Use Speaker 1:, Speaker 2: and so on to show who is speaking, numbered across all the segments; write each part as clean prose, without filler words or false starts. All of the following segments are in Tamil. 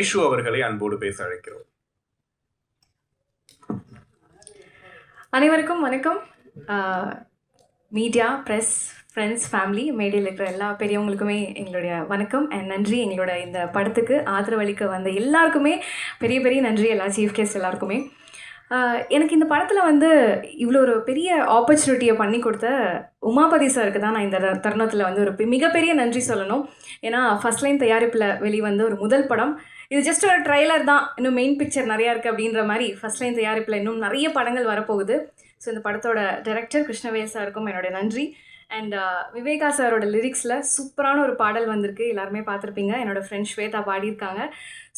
Speaker 1: வைஷு அவர்களை அன்போடு பேச அழைக்கிறோம்.
Speaker 2: அனைவருக்கும் வணக்கம். மீடியா, ப்ரெஸ், ஃப்ரெண்ட்ஸ், ஃபேமிலி, மேடையில் இருக்கிற எல்லா பெரியவங்களுக்குமே எங்களுடைய வணக்கம் அண்ட் நன்றி. எங்களோட இந்த படத்துக்கு ஆதரவளிக்க வந்த எல்லாருக்குமே பெரிய பெரிய நன்றி. எல்லா சீஃப் கெஸ்ட் எல்லாருக்குமே. எனக்கு இந்த படத்தில் இவ்வளோ ஒரு பெரிய ஆப்பர்ச்சுனிட்டியை பண்ணி கொடுத்த உமாபதி சாருக்கு தான் நான் இந்த தருணத்தில் ஒரு மிகப்பெரிய நன்றி சொல்லணும். ஏன்னா ஃபஸ்ட் லைன் தயாரிப்பில் வெளிவந்த ஒரு முதல் படம். இது ஜஸ்ட் ஒரு ட்ரைலர் தான், இன்னும் மெயின் பிக்சர் நிறையா இருக்குது அப்படின்ற மாதிரி ஃபஸ்ட் லைன் தயாரிப்பில் இன்னும் நிறைய படங்கள் வரப்போகுது. ஸோ இந்த படத்தோட டைரக்டர் கிருஷ்ணவேல் சாருக்கும் என்னோடய நன்றி. அண்ட் விவேகா சாரோட லிரிக்ஸில் சூப்பரான ஒரு பாடல் வந்திருக்கு, எல்லாருமே பார்த்துருப்பீங்க. என்னோடய ஃப்ரெண்ட் ஸ்வேதா பாடியிருக்காங்க.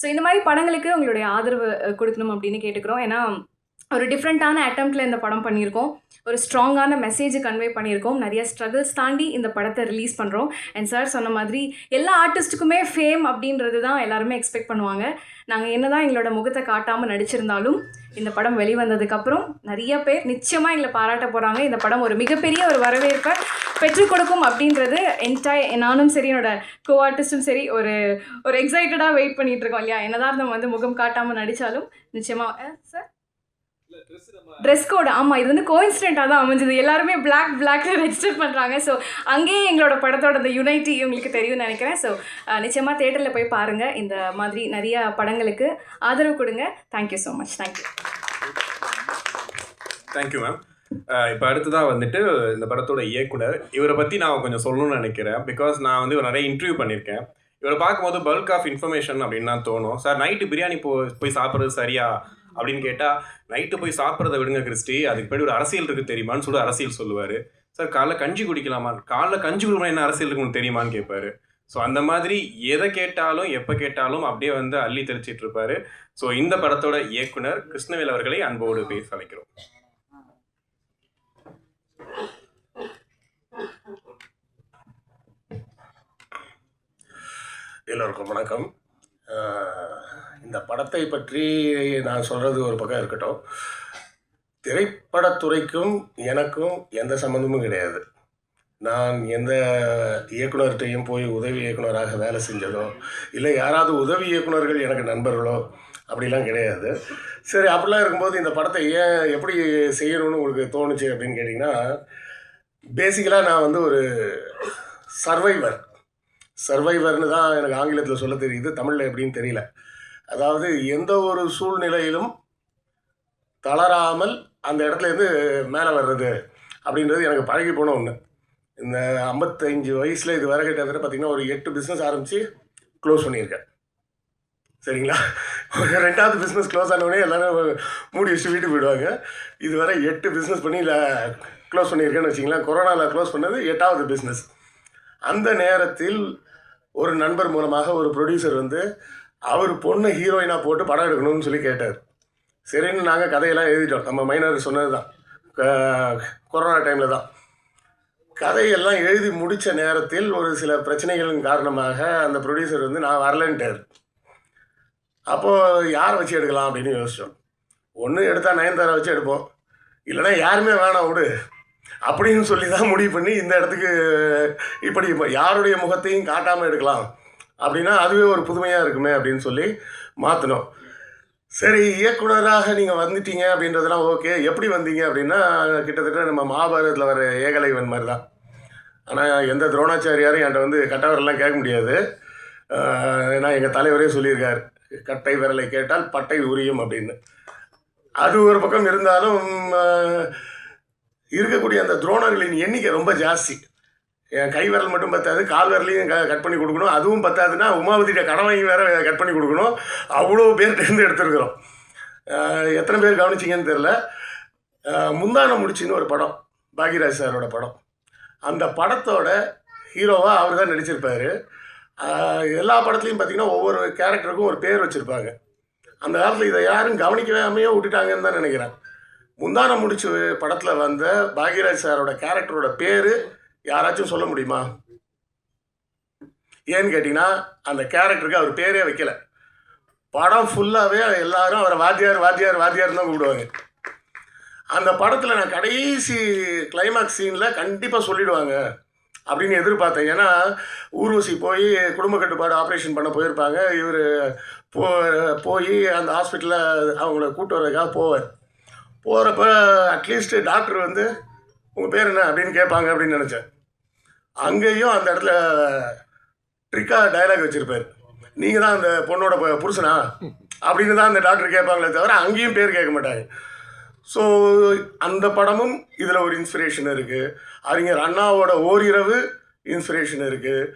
Speaker 2: ஸோ இந்த மாதிரி படங்களுக்கு உங்களுடைய ஆதரவு கொடுக்கணும் அப்படின்னு கேட்டுக்கிறோம். ஏன்னா ஒரு டிஃப்ரெண்ட்டான அட்டம்ப்டில் இந்த படம் பண்ணியிருக்கோம். ஒரு ஸ்ட்ராங்கான மெசேஜை கன்வே பண்ணியிருக்கோம். நிறைய ஸ்ட்ரகிள்ஸ் தாண்டி இந்த படத்தை ரிலீஸ் பண்ணுறோம். அண்ட் சார் சொன்ன மாதிரி எல்லா ஆர்டிஸ்ட்டுக்குமே ஃபேம் அப்படின்றது தான் எல்லாருமே எக்ஸ்பெக்ட் பண்ணுவாங்க. நாங்கள் என்ன தான் எங்களோட முகத்தை காட்டாமல் நடிச்சிருந்தாலும் இந்த படம் வெளிவந்ததுக்கப்புறம் நிறைய பேர் நிச்சயமாக எங்களை பாராட்ட போகிறாங்க. இந்த படம் ஒரு மிகப்பெரிய ஒரு வரவேற்பை பெற்றுக் கொடுக்கும் அப்படின்றது நானும் சரி, என்னோட கோ ஆர்டிஸ்ட்டும் சரி ஒரு எக்ஸைட்டடாக வெயிட் பண்ணிகிட்டு இருக்கோம் இல்லையா. என்னதான் நம்ம முகம் காட்டாமல் நடித்தாலும் நிச்சயமாக சார் ட்ரெஸ் கோடு, ஆமாம், இது கோயின்சிடென்ட்டாக தான் அமைஞ்சது. எல்லாருமே பிளாக்ல ரெஜிஸ்டர் பண்ணுறாங்க. ஸோ அங்கேயே எங்களோட படத்தோட அந்த யுனைட்டி உங்களுக்கு தெரியும்னு நினைக்கிறேன். ஸோ நிச்சயமாக தேட்டரில் போய் பாருங்கள். இந்த மாதிரி நிறைய படங்களுக்கு ஆதரவு கொடுங்க. Thank you so much.
Speaker 1: Thank you ma'am. இப்போ அடுத்ததாக இந்த படத்தோட இயக்குனர், இவரை பற்றி நான் கொஞ்சம் சொல்லணும்னு நினைக்கிறேன். பிகாஸ் நான் நிறைய இன்டர்வியூ பண்ணியிருக்கேன். இவரை பார்க்கும்போது பல்க் ஆஃப் இன்ஃபர்மேஷன் அப்படின்னு தான் தோணும். சார் நைட்டு பிரியாணி போய் சாப்பிட்றது சரியா அப்படின்னு கேட்டால், நைட்டு போய் சாப்பிட்றத விடுங்க கிறிஸ்டி, அதுக்கு பின்னாடி ஒரு அரசியல் இருக்குது தெரியுமான்னு சொல்லி அரசியல் சொல்லுவார். சார் காலைல கஞ்சி குடிக்கலாமா, காலைல கஞ்சி குடிக்கணும் என்ன அரசியல் இருக்குன்னு தெரியுமான்னு கேட்பாரு. ஸோ அந்த மாதிரி எதை கேட்டாலும் எப்போ கேட்டாலும் அப்படியே அள்ளி தெளிச்சிட்டு இருப்பாரு. ஸோ இந்த படத்தோட இயக்குனர் கிருஷ்ணவேல் அவர்களை அன்போடு பேச அழைக்கிறோம்.
Speaker 3: எல்லோருக்கும் வணக்கம். இந்த படத்தை பற்றி நான் சொல்கிறது ஒரு பக்கம் இருக்கட்டும். திரைப்படத்துறைக்கும் எனக்கும் எந்த சம்மந்தமும் கிடையாது. நான் எந்த இயக்குனர்கிட்டையும் போய் உதவி இயக்குனராக வேலை செஞ்சதோ, இல்லை யாராவது உதவி இயக்குனர்கள் எனக்கு நண்பர்களோ அப்படிலாம் கிடையாது. சரி, அப்படிலாம் இருக்கும்போது இந்த படத்தை எப்படி செய்யணும்னு உங்களுக்கு தோணுச்சு அப்படின்னு கேட்டிங்கன்னா, பேசிக்கலாக நான் ஒரு சர்வைவர்னு தான் எனக்கு ஆங்கிலத்தில் சொல்ல தெரியுது, தமிழில் எப்படின்னு தெரியல. அதாவது எந்த ஒரு சூழ்நிலையிலும் தளராமல் அந்த இடத்துலேருந்து மேலே வர்றது அப்படின்றது எனக்கு பழகி போன ஒன்று. இந்த 55 வயசில் இது வரை கிட்டத்தட்ட பார்த்திங்கன்னா ஒரு 8 பிஸ்னஸ் ஆரம்பித்து க்ளோஸ் பண்ணியிருக்கேன். சரிங்களா? ஒரு 2வது பிஸ்னஸ் க்ளோஸ் ஆனவுடனே எல்லோரும் மூடி வச்சு வீட்டுக்கு போயிடுவாங்க. இது வரை 8 பிஸ்னஸ் பண்ணி க்ளோஸ் பண்ணியிருக்கேன்னு வச்சிங்களேன். கொரோனாவில் க்ளோஸ் பண்ணது 8வது பிஸ்னஸ். அந்த நேரத்தில் ஒரு நண்பர் மூலமாக ஒரு ப்ரொடியூசர் அவர் பொண்ணை ஹீரோயினாக போட்டு படம் எடுக்கணும்னு சொல்லி கேட்டார். சரின்னு நாங்கள் கதையெல்லாம் எழுதிட்டோம். நம்ம மைனர் சொன்னது தான், கொரோனா டைமில் தான். கதையெல்லாம் எழுதி முடித்த நேரத்தில் ஒரு சில பிரச்சனைகளின் காரணமாக அந்த ப்ரொடியூசர் நான் வரலன்ட்டார். அப்போது யாரை வச்சு எடுக்கலாம் அப்படின்னு யோசித்தோம். ஒன்று எடுத்தால் நயன்தாரா வச்சு எடுப்போம், இல்லைனா யாருமே வேணாம் விடு அப்படின்னு சொல்லி தான் முடிவு பண்ணி இந்த இடத்துக்கு இப்படி யாருடைய முகத்தையும் காட்டாமல் எடுக்கலாம் அப்படின்னா அதுவே ஒரு புதுமையாக இருக்குமே அப்படின்னு சொல்லி மாற்றினோம். சரி, இயக்குனராக நீங்கள் வந்துட்டீங்க அப்படின்றதெல்லாம் ஓகே. எப்படி வந்தீங்க அப்படின்னா, கிட்டத்தட்ட நம்ம மகாபாரதத்தில் வர ஏகலைவன் மாதிரி தான். ஆனால் எந்த துரோணாச்சாரியாரும் என்கிட்ட கட்டவரெல்லாம் கேட்க முடியாது. நான் எங்கள் தலைவரே சொல்லியிருக்கார், கட்டை விரலை கேட்டால் பட்டை உரியும் அப்படின்னு. அது ஒரு பக்கம் இருந்தாலும் இருக்கக்கூடிய அந்த துரோணர்களின் எண்ணிக்கை ரொம்ப ஜாஸ்தி. என் கை விரல் மட்டும் பத்தாது, கால் விரலையும் கட் பண்ணி கொடுக்கணும். அதுவும் பத்தாதுன்னா உமாவதிட்ட கடமையும் வேறு கட் பண்ணி கொடுக்கணும். அவ்வளோ பேர்கிட்டேருந்து எடுத்துருக்குறோம். எத்தனை பேர் கவனிச்சிங்கன்னு தெரில. முந்தான முடிச்சின்னு ஒரு படம், பாக்யராஜ் சாரோட படம். அந்த படத்தோட ஹீரோவாக அவர் தான் நடிச்சிருப்பார். எல்லா படத்துலையும் பார்த்திங்கன்னா ஒவ்வொரு கேரக்டருக்கும் ஒரு பேர் வச்சுருப்பாங்க. அந்த காலத்தில் இதை யாரும் கவனிக்கவே விட்டுட்டாங்கன்னு தான் நினைக்கிறேன். முந்தான முடிச்சு படத்தில் வந்த பாக்யராஜ் சாரோட கேரக்டரோட பேர் யாராச்சும் சொல்ல முடியுமா? ஏன்னு கேட்டிங்கன்னா, அந்த கேரக்டருக்கு அவர் பேரே வைக்கலை. படம் ஃபுல்லாகவே எல்லாரும் அவரை வாத்தியார் வாத்தியார் வாத்தியார் தான் கூப்பிடுவாங்க. அந்த படத்தில் நான் கடைசி கிளைமாக்ஸ் சீனில் கண்டிப்பாக சொல்லிவிடுவாங்க, அப்படின்னு எதிர்பார்த்தேன். ஏன்னா ஊர்வசி போய் குடும்ப கட்டுப்பாடு ஆப்ரேஷன் பண்ண போயிருப்பாங்க. இவர் போ போய் அந்த ஹாஸ்பிட்டலில் அவங்கள கூட்டு வரதுக்காக போகிறப்ப அட்லீஸ்ட் டாக்டர் வந்து உங்கள் பேர் என்ன அப்படின்னு கேட்பாங்க அப்படின்னு நினச்சேன். அங்கேயும் அந்த இடத்துல ட்ரிக்காக டயலாக் வச்சுருப்பார், நீங்கள் தான் அந்த பொண்ணோட புருஷனா அப்படின்னு தான் அந்த டாக்டர் கேட்பாங்களே தவிர அங்கேயும் பேர் கேட்க மாட்டாங்க. ஸோ அந்த படமும் இதில் ஒரு இன்ஸ்பிரேஷன் இருக்குது. அறிஞர் அண்ணாவோட ஓரிரவு இன்ஸ்பிரேஷன் இருக்குது.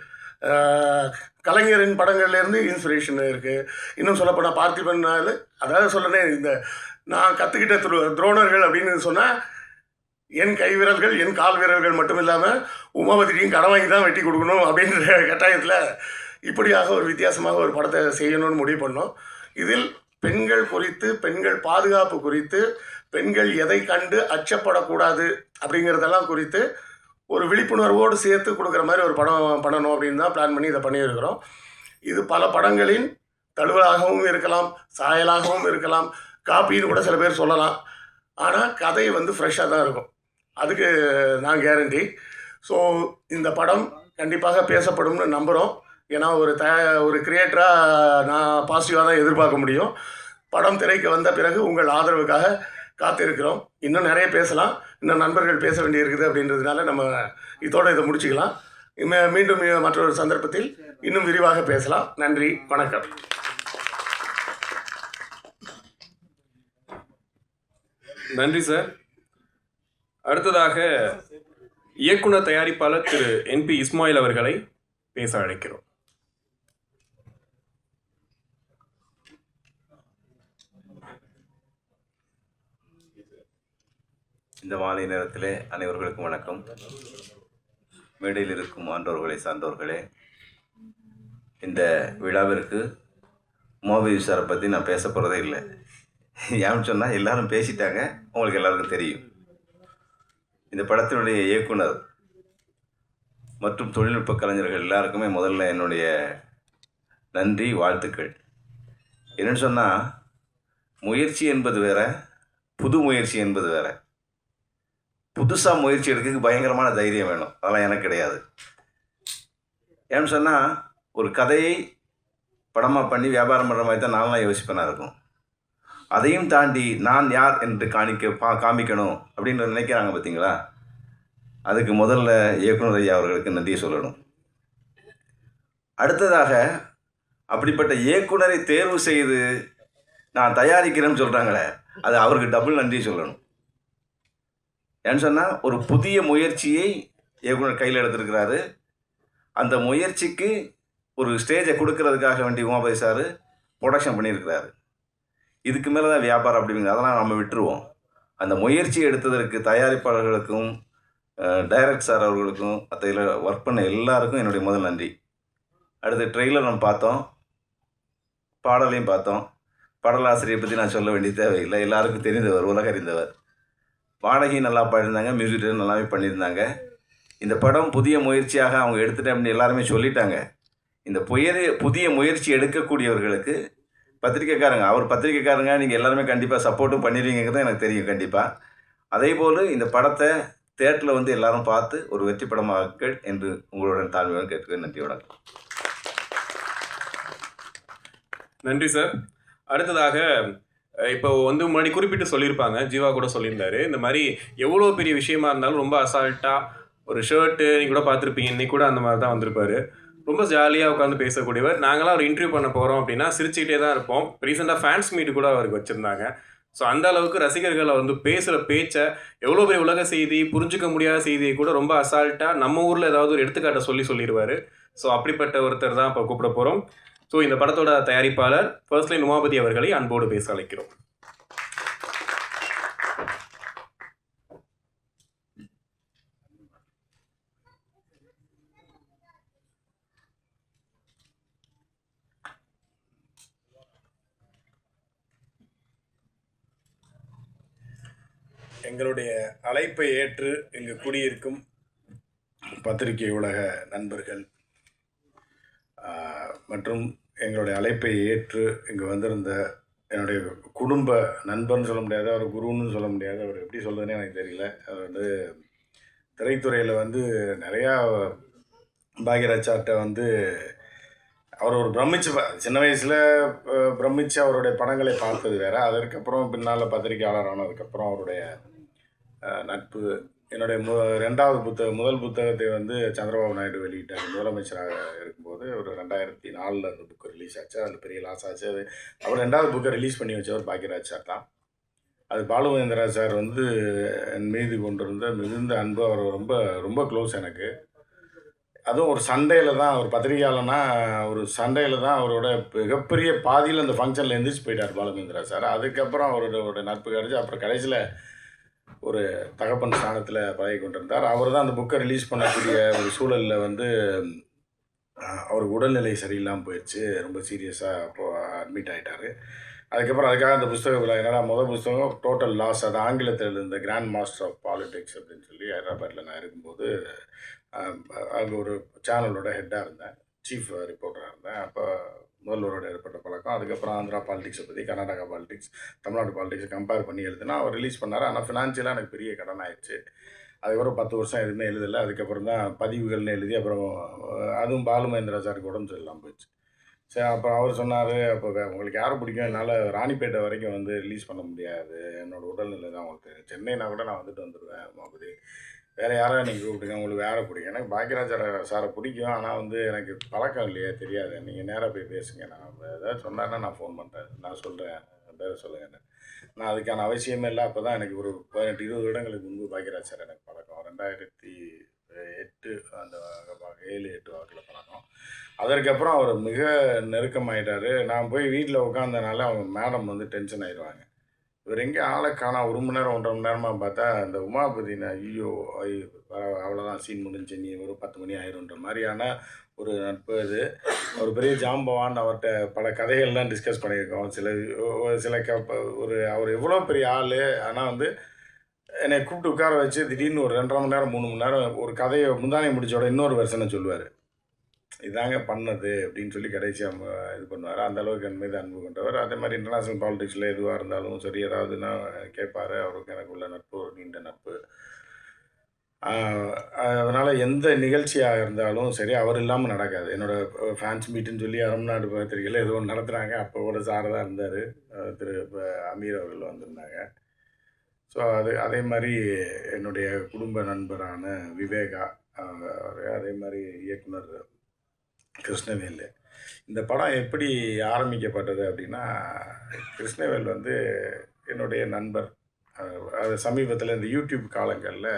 Speaker 3: கலைஞரின் படங்கள்லேருந்து இன்ஸ்பிரேஷன் இருக்குது. இன்னும் சொல்லப்போனால் பார்த்திபன், அதாவது சொல்லணே, இந்த நான் கற்றுக்கிட்ட துரோணர்கள் அப்படின்னு சொன்னால் என் கை விரல்கள் என் கால் விரல்கள் மட்டும் இல்லாமல் உமாபதியும் கடன் வாங்கி தான் வெட்டி கொடுக்கணும் அப்படின்ற கட்டாயத்தில் இப்படியாக ஒரு வித்தியாசமாக ஒரு படத்தை செய்யணும்னு முடிவு பண்ணோம். இதில் பெண்கள் குறித்து, பெண்கள் பாதுகாப்பு குறித்து, பெண்கள் எதை கண்டு அச்சப்படக்கூடாது அப்படிங்கிறதெல்லாம் குறித்து ஒரு விழிப்புணர்வோடு சேர்த்து கொடுக்குற மாதிரி ஒரு படம் பண்ணணும் அப்படின்னு தான் பிளான் பண்ணி இதை பண்ணியிருக்கிறோம். இது பல படங்களின் தழுவலாகவும் இருக்கலாம், சாயலாகவும் இருக்கலாம், காப்பின்னு கூட சில பேர் சொல்லலாம். ஆனால் கதை வந்து ஃப்ரெஷ்ஷாக தான் இருக்கும், அதுக்கு நான் கேரண்டி. ஸோ இந்த படம் கண்டிப்பாக பேசப்படும்னு நம்புகிறோம். ஏன்னா ஒரு கிரியேட்டராக நான் பாசிட்டிவாக தான் எதிர்பார்க்க முடியும். படம் திரைக்கு வந்த பிறகு உங்கள் ஆதரவுக்காக காத்திருக்கிறோம். இன்னும் நிறைய பேசலாம், இன்னும் நண்பர்கள் பேச வேண்டியிருக்குது அப்படின்றதுனால நம்ம இதோடு இதை முடிச்சுக்கலாம். மீண்டும் மற்றொரு சந்தர்ப்பத்தில் இன்னும் விரிவாக பேசலாம். நன்றி, வணக்கம்.
Speaker 1: நன்றி சார். அடுத்ததாக இயக்குனர் தயாரிப்பாளர் திரு NP இஸ்மாயில் அவர்களை பேச அழைக்கிறோம்.
Speaker 4: இந்த மாலை நேரத்திலே அனைவர்களுக்கும் வணக்கம். மேடையில் இருக்கும் ஆண்டோர்களே, சார்ந்தோர்களே, இந்த விழாவிற்கு உமாபதி சாரை பற்றி நான் பேச போகிறதே இல்லை. ஏன்னு சொன்னால் எல்லாரும் பேசிட்டாங்க, உங்களுக்கு எல்லாருக்கும் தெரியும். இந்த படத்தினுடைய இயக்குனர் மற்றும் தொழில்நுட்ப கலைஞர்கள் எல்லாருக்குமே முதல்ல என்னுடைய நன்றி, வாழ்த்துக்கள். என்னென்னு சொன்னால், முயற்சி என்பது வேற, புது முயற்சி என்பது வேற. புதுசாக முயற்சி எடுக்கிறதுக்கு பயங்கரமான தைரியம் வேணும், அதெல்லாம் எனக்கு கிடையாது. ஏன்னு சொன்னால், ஒரு கதையை படமாக பண்ணி வியாபாரம் பண்ணுற மாதிரி தான் நான்லாம் யோசிப்பேனா இருக்கும். அதையும் தாண்டி நான் யார் என்று காமிக்கணும் அப்படின்னு நினைக்கிறாங்க பார்த்தீங்களா, அதுக்கு முதல்ல இயக்குனர் ஐயா அவர்களுக்கு நன்றியை சொல்லணும். அடுத்ததாக அப்படிப்பட்ட இயக்குனரை தேர்வு செய்து நான் தயாரிக்கிறேன்னு சொல்கிறாங்களே, அது அவருக்கு டபுள் நன்றி சொல்லணும். ஏன்னு சொன்னால், ஒரு புதிய முயற்சியை இயக்குனர் கையில் எடுத்திருக்கிறாரு. அந்த முயற்சிக்கு ஒரு ஸ்டேஜை கொடுக்கறதுக்காக வேண்டி உமாபதி சார் ப்ரொடக்ஷன் பண்ணியிருக்கிறாரு. இதுக்கு மேலே தான் வியாபாரம் அப்படிங்கிறது, அதெல்லாம் நம்ம விட்டுருவோம். அந்த முயற்சி எடுத்ததற்கு தயாரிப்பாளர்களுக்கும் டைரக்ட் சார் அவர்களுக்கும் மற்ற இதில் ஒர்க் பண்ண எல்லாருக்கும் என்னுடைய முதல் நன்றி. அடுத்து ட்ரெய்லர் நம்ம பார்த்தோம், பாடலையும் பார்த்தோம். பாடலாசிரியை பற்றி நான் சொல்ல வேண்டிய தேவையில்லை, எல்லாருக்கும் தெரிந்தவர், உலக அறிந்தவர். பாடகியும் நல்லா பாடியிருந்தாங்க, மியூசிக் டைரக்டர் நல்லாவே பண்ணியிருந்தாங்க. இந்த படம் புதிய முயற்சியாக அவங்க எடுத்துட்டேன் அப்படின்னு எல்லாருமே சொல்லிட்டாங்க. இந்த புதிய முயற்சி எடுக்கக்கூடியவர்களுக்கு அவர் பத்திரிக்கைக்காரங்க, நீங்கள் எல்லாருமே கண்டிப்பாக சப்போர்ட்டும் பண்ணிடுவீங்கிறது எனக்கு தெரியும் கண்டிப்பாக. அதே போல் இந்த படத்தை தேட்டரில் வந்து எல்லாரும் பார்த்து ஒரு வெற்றி படமாக என்று உங்களுடன் தாழ்மையுடன் கேட்டுக்க. நன்றி, வணக்கம்.
Speaker 1: நன்றி சார். அடுத்ததாக இப்போ வந்து முன்னாடி குறிப்பிட்டு சொல்லியிருப்பாங்க, ஜீவா கூட சொல்லியிருந்தாரு, இந்த மாதிரி எவ்வளோ பெரிய விஷயமா இருந்தாலும் ரொம்ப அசால்ட்டாக ஒரு ஷர்ட்டு நீங்கள் கூட பார்த்துருப்பீங்க, இன்னைக்கு கூட அந்த மாதிரி தான் வந்திருப்பார். ரொம்ப ஜாலியாக உட்காந்து பேசக்கூடியவர். நாங்களாம் ஒரு இன்டர்வியூ பண்ண போகிறோம் அப்படின்னா சிரிச்சுக்கிட்டே தான் இருப்போம். ரீசெண்டாக ஃபேன்ஸ் மீட் கூட அவருக்கு வச்சுருந்தாங்க. ஸோ அந்த அளவுக்கு ரசிகர்களை வந்து பேசுகிற பேச்சை, எவ்வளோ பெரிய உலக செய்தி, புரிஞ்சிக்க முடியாத செய்தியை கூட ரொம்ப அசால்ட்டாக நம்ம ஊரில் ஏதாவது ஒரு எடுத்துக்காட்டை சொல்லிடுவார். ஸோ அப்படிப்பட்ட ஒருத்தர் தான் இப்போ கூப்பிட போகிறோம். ஸோ இந்த படத்தோட தயாரிப்பாளர் ஃபர்ஸ்ட் லைன் உமாபதி அவர்களை அன்போடு பேச அழைக்கிறோம்.
Speaker 5: எங்களுடைய அழைப்பை ஏற்று இங்கு குடியிருக்கும் பத்திரிகை உலக நண்பர்கள் மற்றும் எங்களுடைய அழைப்பை ஏற்று இங்கு வந்திருந்த என்னுடைய குடும்ப நண்பர்னு சொல்ல முடியாது, அவர் குருன்னு சொல்ல முடியாது, அவர் எப்படி சொல்கிறதுனே எனக்கு தெரியல. அவர் வந்து திரைத்துறையில் வந்து நிறையா பாக்யராஜ் சார்கிட்ட வந்து அவர் ஒரு சின்ன வயசில் பிரமிச்சு அவருடைய படங்களை பார்த்தது வேறு. அதற்கப்புறம் பின்னால் பத்திரிகையாளர் ஆனதுக்கப்புறம் அவருடைய நட்பு, என்னுடைய முதல் புத்தகத்தை வந்து சந்திரபாபு நாயுடு வெளியிட்டார் முதலமைச்சராக இருக்கும்போது. ஒரு 2004 அந்த புக்கு ரிலீஸ் ஆச்சு. அதில் பெரிய லாஸ் ஆச்சு. அது அவர் 2வது புக்கை ரிலீஸ் பண்ணி வச்சவர் பாக்யராஜ் சார் தான். அது பாலுமகேந்திரா சார் வந்து என் மீது கொண்டிருந்த மிகுந்த அன்பு. அவர் ரொம்ப ரொம்ப க்ளோஸ் எனக்கு. அதுவும் ஒரு சண்டையில் தான், ஒரு பத்திரிகையாளனா ஒரு சண்டையில் தான் அவரோட மிகப்பெரிய பாதியில் அந்த ஃபங்க்ஷனில் எந்திரிச்சு போயிட்டார் பாலுமகேந்திரா சார். அதுக்கப்புறம் அவரோட நட்பு கிடச்சி அப்புறம் கடைசியில் ஒரு தகப்பன் ஸ்தானத்தில் பழகி கொண்டிருந்தார். அவர் தான் அந்த புக்கை ரிலீஸ் பண்ணக்கூடிய ஒரு சூழலில் வந்து அவருக்கு உடல்நிலை சரியில்லாமல் போயிடுச்சு. ரொம்ப சீரியஸாக அப்போது அட்மிட் ஆகிட்டார். அதுக்கப்புறம் அதுக்காக அந்த புஸ்தக விழா, என்னடா முதல் புஸ்தகம் டோட்டல் லாஸ், அது ஆங்கிலத்தில் இருந்த கிராண்ட் மாஸ்டர் ஆஃப் பாலிடிக்ஸ் அப்படின்னு சொல்லி ஹைதராபாத்தில் நான் இருக்கும்போது அங்கே ஒரு சேனலோட ஹெட்டாக இருந்தேன், சீஃப் ரிப்போர்ட்டராக இருந்தேன். அப்போ முதல்வரோட ஏற்பட்ட பழக்கம். அதுக்கப்புறம் ஆந்திரா பாலிடிக்ஸை பற்றி, கர்நாடகா பாலிடிக்ஸ், தமிழ்நாடு பாலிடிக்ஸை கம்பேர் பண்ணி எழுதுனா அவர் ரிலீஸ் பண்ணார். ஆனால் ஃபினான்ஷியலாக எனக்கு பெரிய கடன் ஆயிடுச்சு. அதுக்கப்புறம் 10 வருஷம் எதுவுமே எழுதலை. அதுக்கப்புறம் தான் பதிவுகள்னு எழுதி அப்புறம் அதுவும் பாலுமகேந்திரா சாருக்கு உடம்பு சரியில்லாமல் போயிடுச்சு. சரி, அப்புறம் அவர் சொன்னார், அப்போ உங்களுக்கு யாரை பிடிக்கும், என்னால் ராணிப்பேட்டை வரைக்கும் வந்து ரிலீஸ் பண்ண முடியாது, என்னோடய உடல்நிலை தான் உங்களுக்கு, சென்னைனா கூட நான் வந்துடுவேன், அப்படி வேறு யாராவது நீங்கள் கூப்பிடுங்க, உங்களுக்கு வேறு பிடிக்கும். எனக்கு பாக்யராஜ் சாரை பிடிக்கும், ஆனால் வந்து எனக்கு பழக்கம் இல்லையே, தெரியாது. நீங்கள் நேராக போய் பேசுங்க, நான் ஏதாவது சொன்னார்னா நான் ஃபோன் பண்ணுறேன், நான் சொல்கிறேன், பேர் சொல்லுங்கன்னு. நான் அதுக்கான அவசியமே இல்லை. அப்போ தான் எனக்கு ஒரு 18-20 வருடங்களுக்கு முன்பு பாக்யராஜ் சார் எனக்கு பழக்கம். 2008 அந்த 7-8 வாக்கில் பழக்கம். அதற்கப்புறம் அவர் மிக நெருக்கமாயிட்டார். நான் போய் வீட்டில் உட்காந்தனால அவங்க மேடம் வந்து டென்ஷன் ஆயிடுவாங்க. இவர் எங்கே ஆளை காணா, 1 மணி நேரம் 1.5 மணி நேரமாக பார்த்தா அந்த உமாபதினா ஐயோ அவ்வளோதான் சீன் முடிஞ்சு, நீ ஒரு 10 மணி ஆயிரும்ன்ற மாதிரியான ஒரு நட்பு. அது ஒரு பெரிய ஜாம்பவான். அவர்கிட்ட பல கதைகள்லாம் டிஸ்கஸ் பண்ணியிருக்கோம். சில அவர் எவ்வளோ பெரிய ஆள், ஆனால் வந்து என்னை கூப்பிட்டு உட்கார வச்சு திடீர்னு ஒரு 2.5 மணி நேரம் 3 மணி நேரம் ஒரு கதையை முந்தானை முடிச்சோட இன்னொரு வெர்ஷனை சொல்லுவார். இதாங்க பண்ணது அப்படின்னு சொல்லி கடைசியாக இது பண்ணுவார். அந்தளவுக்கு என் மீது அன்பு கொண்டவர். அதே மாதிரி இன்டர்நேஷ்னல் பாலிடிக்ஸில் எதுவாக இருந்தாலும் சரி, ஏதாவதுன்னா கேட்பார். அவருக்கு எனக்கு உள்ள நட்பு ஒரு நீண்ட நட்பு. அதனால் எந்த நிகழ்ச்சியாக இருந்தாலும் சரி, அவர் இல்லாமல் நடக்காது. என்னோடய ஃபேன்ஸ் மீட்டுன்னு சொல்லி அரம்நாடு பத்திரிகையில் ஏதோ ஒன்று நடத்துகிறாங்க. அப்போ கூட சார் தான் இருந்தார், திரு அமீர் அவர்கள் வந்திருந்தாங்க. ஸோ அதே மாதிரி என்னுடைய குடும்ப நண்பரான விவேகா, அதே மாதிரி இயக்குனர் கிருஷ்ணவேல். இந்த படம் எப்படி ஆரம்பிக்கப்பட்டது அப்படின்னா, கிருஷ்ணவேல் வந்து என்னுடைய நண்பர். அது சமீபத்தில் இந்த யூடியூப் காலங்களில்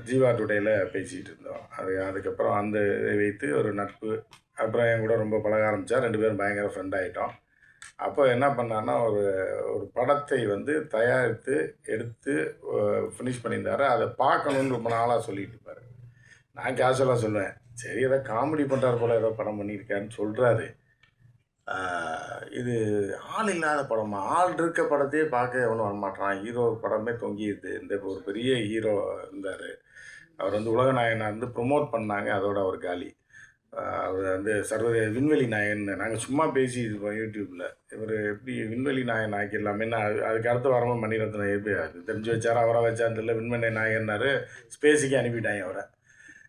Speaker 5: ஜீவா டுடேயில் பேசிகிட்டு இருந்தோம். அதுக்கப்புறம் அந்த இதை வைத்து ஒரு நட்பு. அப்புறம் என் கூட ரொம்ப பழக ஆரம்பித்தார். 2 பேரும் பயங்கர ஃப்ரெண்ட் ஆகிட்டோம். அப்போ என்ன பண்ணார்னா, ஒரு படத்தை வந்து தயாரித்து எடுத்து ஃபினிஷ் பண்ணியிருந்தார். அதை பார்க்கணுன்னு ரொம்ப நாளாக சொல்லிட்டு இருப்பார். நான் கேஷுவலாக சொல்லுவேன், சரி ஏதோ காமெடி பண்ணுறாரு போல், ஏதோ படம் பண்ணியிருக்காருன்னு சொல்கிறாரு. இது ஆள் இல்லாத படமா, ஆள் இருக்க படத்தையே பார்க்க எவனும் வரமாட்டான், ஹீரோ படமே தொங்கிடுது. இந்த ஒரு பெரிய ஹீரோ இருந்தார், அவர் வந்து உலகநாயகனாக இருந்து ப்ரொமோட் பண்ணாங்க, அதோட அவர் காலி. அவர் வந்து விண்வெளி நாயகன். நாங்கள் சும்மா பேசி இருப்போம் யூடியூப்பில், இவர் எப்படி விண்வெளி நாயகன் ஆக்கிடலாமே. அதுக்கு அடுத்த வாரமாக மணிரத்னம் எப்படி அது தெரிஞ்சு வச்சாரா, அவரை வச்சான்னு தெரியல, விண்வெளி நாயகன்னாரு, ஸ்பேஸுக்கு அனுப்பிட்டாங்க அவரை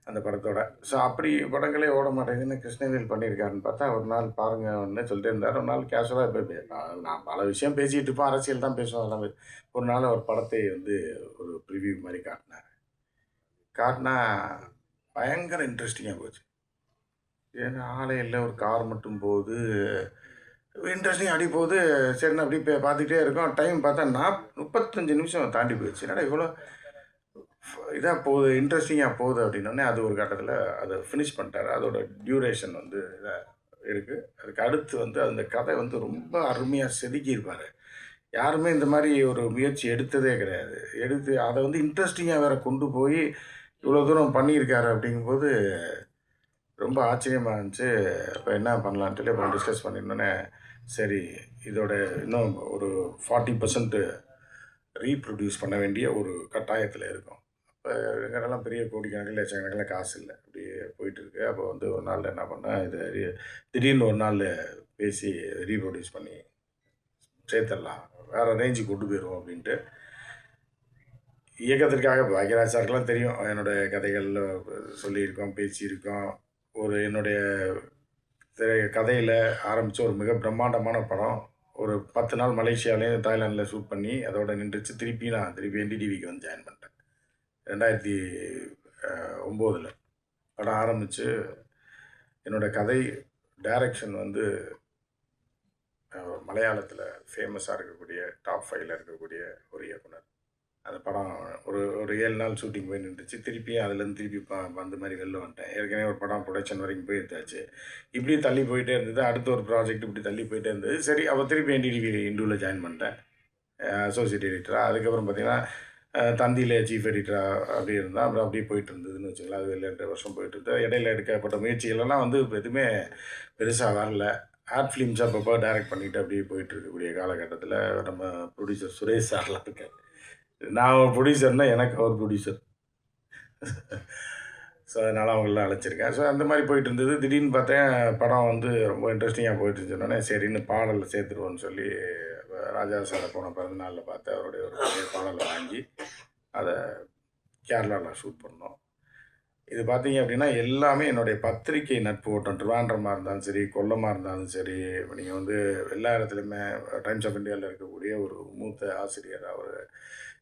Speaker 5: அந்த படத்தோட. ஸோ அப்படி படங்களே ஓட மாட்டேங்குதுன்னு கிருஷ்ணவேல் பண்ணியிருக்காருன்னு பார்த்தா, ஒரு நாள் பாருங்கன்னு சொல்லிட்டு இருந்தார். ஒரு நாள் கேஷுவலாக போய் நான் பல விஷயம் பேசிகிட்டு இருப்போம், அரசியல் தான் பேசுவோம், அதெல்லாம் ஒரு நாள் ஒரு படத்தை வந்து ஒரு ப்ரிவியூ மாதிரி காட்டினா பயங்கர இன்ட்ரெஸ்டிங்காக போச்சு. ஏன்னா ஆளே இல்லை, ஒரு கார் மட்டும் போகுது, இன்ட்ரெஸ்டிங் அடி போகுது. சரிண்ணா அப்படி பார்த்துக்கிட்டே இருக்கோம். டைம் பார்த்தா 35 நிமிஷம் தாண்டி போயிடுச்சு. என்னடா இவ்வளோ இதாக போகுது, இன்ட்ரெஸ்டிங்காக போகுது அப்படின்னோடனே அது ஒரு கட்டத்தில் அதை ஃபினிஷ் பண்ணிட்டார். அதோட டியூரேஷன் வந்து இதாக இருக்குது. அதுக்கு அடுத்து வந்து அந்த கதை வந்து ரொம்ப அருமையாக செதுக்கியிருப்பார். யாருமே இந்த மாதிரி ஒரு முயற்சி எடுத்ததே கிடையாது. எடுத்து அதை வந்து இன்ட்ரெஸ்டிங்காக வேறு கொண்டு போய் இவ்வளோ தூரம் பண்ணியிருக்காரு அப்படிங்கும்போது ரொம்ப ஆச்சரியமாக இருந்துச்சு. அப்போ என்ன பண்ணலான்னு சொல்லி அப்புறம் டிஸ்கஸ் பண்ணியிருந்தோன்னே, சரி இதோட இன்னும் ஒரு 40% ரீப்ரொடியூஸ் பண்ண வேண்டிய ஒரு கட்டாயத்தில் இருக்கும். இப்போ எங்கள்லாம் பெரிய கோடிக்கணக்கில் லட்சக்கணக்கில் காசு இல்லை, அப்படி போயிட்டுருக்கு. அப்போ வந்து ஒரு நாள் என்ன பண்ணேன், இது திடீர்னு ஒரு நாள் பேசி ரீப்ரொடியூஸ் பண்ணி சேர்த்துடலாம், வேறு ரேஞ்சுக்கு கொண்டு போயிடுவோம் அப்படின்ட்டு. இயக்கத்திற்காக பாக்யராஜ் சாருக்கெல்லாம் தெரியும். என்னுடைய கதைகள் சொல்லியிருக்கோம், பேசியிருக்கோம். ஒரு என்னுடைய கதையில் ஆரம்பித்த ஒரு மிக பிரம்மாண்டமான படம். ஒரு 10 நாள் மலேசியாவிலேயும் தாய்லாண்டில் ஷூட் பண்ணி அதோட நின்றுச்சு. நான் திருப்பி என்டிடிவிக்கு வந்து ஜாயின் பண்ணிட்டேன் 2009 படம் ஆரம்பித்து. என்னோடய கதை டைரக்ஷன் வந்து மலையாளத்தில் ஃபேமஸாக இருக்கக்கூடிய டாப் 5ல் இருக்கக்கூடிய ஒரு இயக்குனர். அந்த படம் ஒரு 7 நாள் ஷூட்டிங் போய் நின்றுச்சு. திருப்பி அதுலேருந்து திருப்பி அந்த மாதிரி வெளில வந்துட்டேன். ஏற்கனவே ஒரு படம் ப்ரொடக்ஷன் வரைக்கும் போய் எடுத்தாச்சு. இப்படி தள்ளி போயிட்டே இருந்தது. அடுத்த ஒரு ப்ராஜெக்ட் இப்படி தள்ளி போயிட்டே இருந்தது. சரி, அப்போ திருப்பி என்டிடிவி இண்டூவில் ஜாயின் பண்ணிட்டேன் அசோசியேட் எடிட்டராக. அதுக்கப்புறம் பார்த்திங்கன்னா தந்தியில் சீஃப் எடிட்டராக அப்படி இருந்தால் அப்புறம் அப்படியே போயிட்டு இருந்ததுன்னு வச்சுக்கலாம். அது 2 வருஷம் போயிட்டு இருந்தது. இடையில எடுக்கப்பட்ட முயற்சிகளெல்லாம் வந்து எதுவுமே பெருசாக வரல. ஆர்ட் ஃபிலிம்ஸ் அப்பப்போ டைரக்ட் பண்ணிவிட்டு அப்படியே போயிட்டு இருக்கக்கூடிய காலகட்டத்தில் நம்ம ப்ரொடியூசர் சுரேஷ் சார்லாம் இருக்கார். நான் ஒரு ப்ரொடியூசர்னால் எனக்கு அவர் ப்ரொடியூசர். ஸோ அதனால் அவங்களெலாம் அழைச்சிருக்கேன். ஸோ அந்த மாதிரி போயிட்டு இருந்தது. திடீர்னு பார்த்தேன் படம் வந்து ரொம்ப இன்ட்ரெஸ்டிங்காக போயிட்டு இருந்தோடனே சரின்னு பாடலில் சேர்த்துருவோன்னு சொல்லி ராஜா சாரை போன பிறந்தநாளில் பார்த்து அவருடைய ஒரு பெரிய பாடலை வாங்கி அதை கேரளாவில் ஷூட் பண்ணோம். இது பார்த்தீங்க அப்படின்னா எல்லாமே என்னுடைய பத்திரிகை நட்பு ஓட்டம். ட்ரிவாண்ட்ரமாக இருந்தாலும் சரி, கொல்லமாக இருந்தாலும் சரி, நீங்கள் வந்து எல்லா இடத்துலையுமே டைம்ஸ் ஆஃப் இந்தியாவில் இருக்கக்கூடிய ஒரு மூத்த ஆசிரியர் அவர்.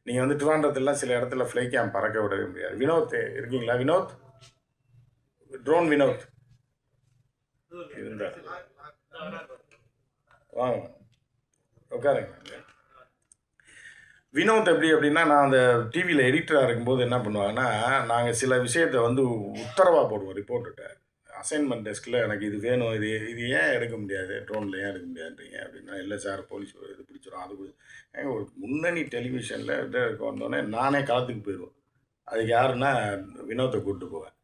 Speaker 5: நீங்கள் வந்து ட்ரிவாண்ட்ரத்துலாம் சில இடத்துல ஃப்ளை கேம்ப் பறக்க விடவே முடியாது. வினோத் இருக்கீங்களா? வினோத், ட்ரோன் வினோத் இருந்தார். வாங்க உட்காருங்க. வினோத் எப்படி அப்படின்னா, நான் அந்த டிவியில் எடிட்டராக இருக்கும்போது என்ன பண்ணுவாங்கன்னா, நாங்கள் சில விஷயத்தை வந்து உத்தரவாக போடுவோம் ரிப்போர்ட்டர்கிட்ட. அசைன்மெண்ட் டெஸ்கில் எனக்கு இது வேணும், இது ஏன் எடுக்க முடியாது, ட்ரோனில் ஏன் எடுக்க முடியாதுன்றீங்க அப்படின்னா, இல்லை சார் போலீஸ் இது பிடிச்சிடும் அது ஏங்க ஒரு முன்னணி டெலிவிஷனில் இதை வந்தோடனே நானே களத்துக்கு போயிடுவேன். அதுக்கு யாருன்னா வினோத்தை கூப்பிட்டு போவேன்.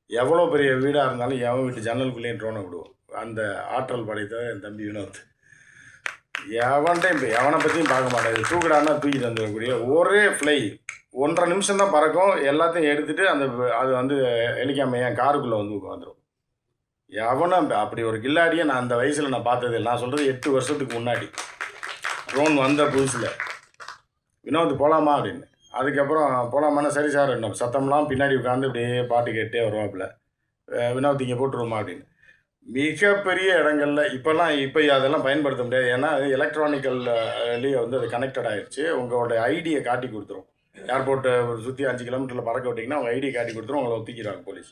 Speaker 5: எவ்வளோ பெரிய வீடாக இருந்தாலும் எவன் வீட்டு ஜன்னலுக்குள்ளேயும் ட்ரோனை விடுவோம். அந்த ஆற்றல் படைத்த என் தம்பி வினோத். எவனை பற்றியும் பார்க்க மாட்டேன். தூக்கிடானா தூக்கி தந்துடக்கூடிய ஒரே ஃப்ளை 1.5 நிமிஷம் தான் பறக்கும். எல்லாத்தையும் எடுத்துகிட்டு அது வந்து ஹெலிகாம என் காருக்குள்ளே வந்து உட்காந்துரும். எவனும் அப்படி ஒரு கில்லாடியை நான் அந்த வயசில் நான் பார்த்தது. நான் சொல்கிறது 8 வருஷத்துக்கு முன்னாடி ட்ரோன் வந்த புதுசில். வினோத் போகலாமா அப்படின்னு. அதுக்கப்புறம் போகலாமான்னா சரி சார் என்ன சத்தம்லாம் பின்னாடி உட்காந்து அப்படியே பாட்டு கேட்டே வருவாப்புல. வினோத் இங்கே போட்டுருவோமா அப்படின்னு. மிகப்பெரிய இடங்களில் இப்போ அதெல்லாம் பயன்படுத்த முடியாது. ஏன்னா எலக்ட்ரானிக்கல்லேயே வந்து அது கனெக்டட் ஆகிடுச்சு. உங்களோட ஐடியை காட்டி கொடுத்துரும். ஏர்போர்ட்டை சுற்றி 5 கிலோமீட்டரில் பறக்க விட்டிங்கன்னா அவங்க ஐடியை காட்டி கொடுத்துரும். உங்களை ஒத்திக்கிறாங்க போலீஸ்.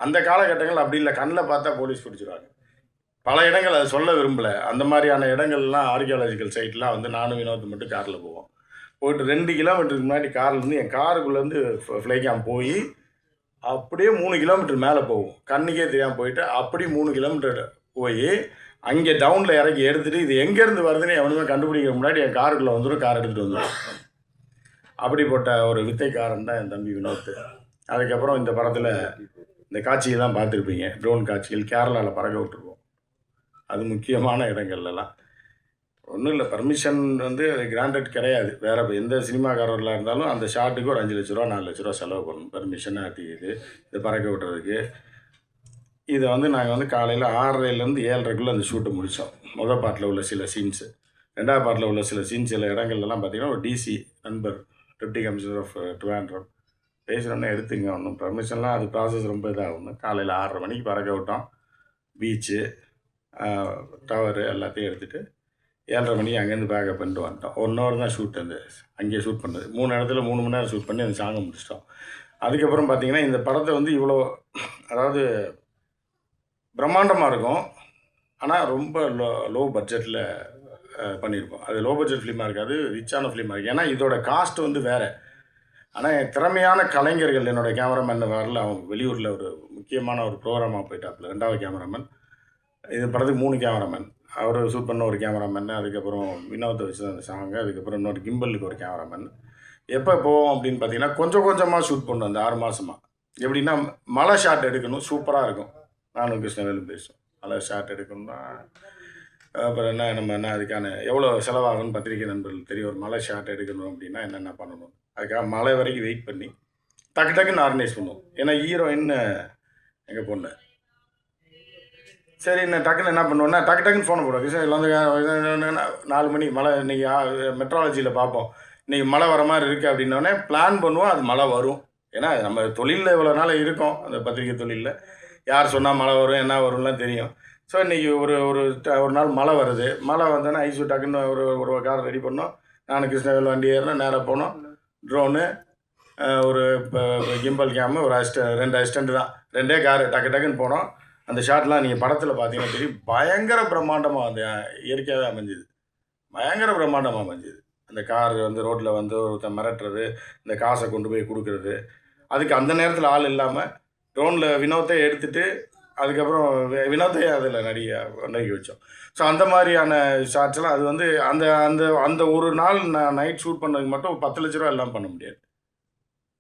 Speaker 5: அந்த காலகட்டங்கள் அப்படி இல்லை. கண்ணில் பார்த்தா போலீஸ் பிடிச்சிடுவாங்க. பல இடங்கள் அதை சொல்ல விரும்பலை. அந்த மாதிரியான இடங்கள்லாம் ஆர்கியாலஜிக்கல் சைட்லாம் வந்து நானும் வினோத் மட்டும் காரில் போவோம். போய்ட்டு 2 கிலோமீட்டருக்கு முன்னாடி கார்லேருந்து என் காருக்குள்ளேருந்து ஃப்ளை கேம்ப் போய் அப்படியே 3 கிலோமீட்டர் மேலே போகும். கண்ணுக்கே தெரியாமல் போயிட்டு அப்படி 3 கிலோமீட்டர் போய் அங்கே டவுனில் இறக்கி எடுத்துகிட்டு இது எங்கேருந்து வருதுன்னு எவனுமே கண்டுபிடிக்கிற முன்னாடி என் காருக்குள்ளே வந்துடும். கார் எடுத்துகிட்டு வந்துடும். அப்படிப்பட்ட ஒரு வித்தைக்காரன் தான் என் தம்பி வினோத். அதுக்கப்புறம் இந்த படத்தில் இந்த காட்சியெல்லாம் பார்த்துருப்பீங்க. ட்ரோன் காட்சிகள் கேரளாவில் பறக்க விட்டுருவோம். அது முக்கியமான இடங்கள்லாம் ஒன்றும் இல்லை. பர்மிஷன் வந்து கிராண்டட் கிடையாது. வேறு எந்த சினிமாக்காரர்களாக இருந்தாலும் அந்த ஷாட்டுக்கு ஒரு 5 லட்ச ரூபா 4 லட்ச ரூபா செலவு பண்ணணும் பர்மிஷனாக ஆட்டிக்கிது இது பறக்க விட்டுறதுக்கு. இதை வந்து நாங்கள் வந்து காலையில் 6:30லேருந்து 7:30க்குள்ளே அந்த ஷூட்டை முடித்தோம். முதல் பாட்டில் உள்ள சில சீன்ஸு, 2வது பாட்டில் உள்ள சில சீன்ஸ் சில இடங்கள்லாம் பார்த்திங்கன்னா ஒரு டிசி நண்பர் டெப்டி கமிஷனர் ஆஃப் ட்ரிவாண்ட்ரம் பேசுகிறோன்னே எடுத்துங்க. ஒன்றும் பர்மிஷன்லாம் அது ப்ராசஸ் ரொம்ப இதாகணும். காலையில் 6:30 மணிக்கு பறக்க விட்டோம். பீச்சு டவரு எல்லாத்தையும் எடுத்துகிட்டு 7:30 மணிக்கு அங்கேருந்து பேக்கப் பண்ணிட்டு வந்துட்டோம். 1 ஹவர் தான் ஷூட். அந்த அங்கேயே ஷூட் பண்ணது 3 இடத்துல 3 மணி நேரம் ஷூட் பண்ணி அந்த சாங்கை முடிச்சிட்டோம். அதுக்கப்புறம் பார்த்திங்கன்னா இந்த படத்தை வந்து இவ்வளோ அதாவது பிரம்மாண்டமாக இருக்கும். ஆனால் ரொம்ப லோ பட்ஜெட்டில் பண்ணியிருக்கோம். அது லோ பட்ஜெட் ஃபிலிமாக இருக்காது, ரிச்சான ஃபிலிமாக இருக்குது. ஏன்னா இதோட காஸ்ட் வந்து வேறு. ஆனால் திறமையான கலைஞர்கள் என்னோடய கேமராமேன் வரல. அவங்க வெளியூரில் ஒரு முக்கியமான ஒரு ப்ரோக்ராமாக போயிட்டாப்புல. 2வது கேமராமேன். இது படத்துக்கு 3 கேமராமேன். அவர் ஷூட் பண்ண ஒரு கேமராமேன். அதுக்கப்புறம் வினோத்தை வச்சு அந்த சாங்கு. அதுக்கப்புறம் இன்னொரு கிம்பலுக்கு ஒரு கேமராமேன். எப்போ போவோம் அப்படின்னு பார்த்தீங்கன்னா கொஞ்சம் கொஞ்சமாக ஷூட் பண்ணோம். அந்த 6 மாதமாக எப்படின்னா மலை ஷாட் எடுக்கணும். சூப்பராக இருக்கும். நானும் கிருஷ்ணவேலும் பேசுவோம். மலை ஷாட் எடுக்கணும்னா அப்புறம் என்ன அதுக்கான எவ்வளோ செலவாகும்னு பத்திரிகை நண்பர்கள் தெரியும். ஒரு மலை ஷாட் எடுக்கணும் அப்படின்னா என்னென்ன பண்ணணும். அதுக்காக மலை வரைக்கும் வெயிட் பண்ணி டக்குன்னு ஆர்கனைஸ் பண்ணுவோம். ஏன்னா ஹீரோயின் எங்கள் பொண்ணு. சரி நான் டக்குன்னு என்ன பண்ணுவோன்னா டக்குன்னு ஃபோனை போடுவோம். கிருஷ்ணகிரியில் வந்து 4 மணி மழை இன்றைக்கி மெட்ராலஜியில் பார்ப்போம். இன்றைக்கி மழை வர மாதிரி இருக்குது அப்படின்னோடனே பிளான் பண்ணுவோம், அது மழை வரும். ஏன்னா நம்ம தொழிலில் இவ்வளோ நாள் இருக்கோம், அந்த பத்திரிக்கை தொழிலில் யார் சொன்னால் மழை வரும் என்ன வரும்லாம் தெரியும். ஸோ இன்றைக்கி ஒரு நாள் மழை வருது. மழை வந்தோன்னே ஐஸு டக்குன்னு ஒரு கார் ரெடி பண்ணோம். நான் கிருஷ்ணவேல் வண்டி ஏறினேன், நேராக போனோம். ட்ரோனு, ஒரு கிம்பல் கேமு, ஒரு 2 அசிஸ்டண்ட்டு தான், 2 காரு, டக்குன்னு போனோம். அந்த ஷாட்லாம் நீங்கள் படத்தில் பார்த்தீங்கன்னா தெரியும், பயங்கர பிரம்மாண்டமாக அந்த இயற்கையாகவே அமைஞ்சுது. பயங்கர பிரம்மாண்டமாக அமைஞ்சுது. அந்த கார் வந்து ரோட்டில் வந்து ஒருத்தன் மிரட்டுறது, இந்த காசை கொண்டு போய் கொடுக்குறது, அதுக்கு அந்த நேரத்தில் ஆள் இல்லாமல் ட்ரோனில் வினோத்தை எடுத்துகிட்டு அதுக்கப்புறம் வினோத்தை அதில் நடிக்க வச்சோம். ஸோ அந்த மாதிரியான ஷார்ட்ஸ்லாம் அது வந்து அந்த அந்த அந்த ஒரு நாள் நான் நைட் ஷூட் பண்ணதுக்கு மட்டும் 10 லட்ச ரூபா எல்லாம் பண்ண முடியாது.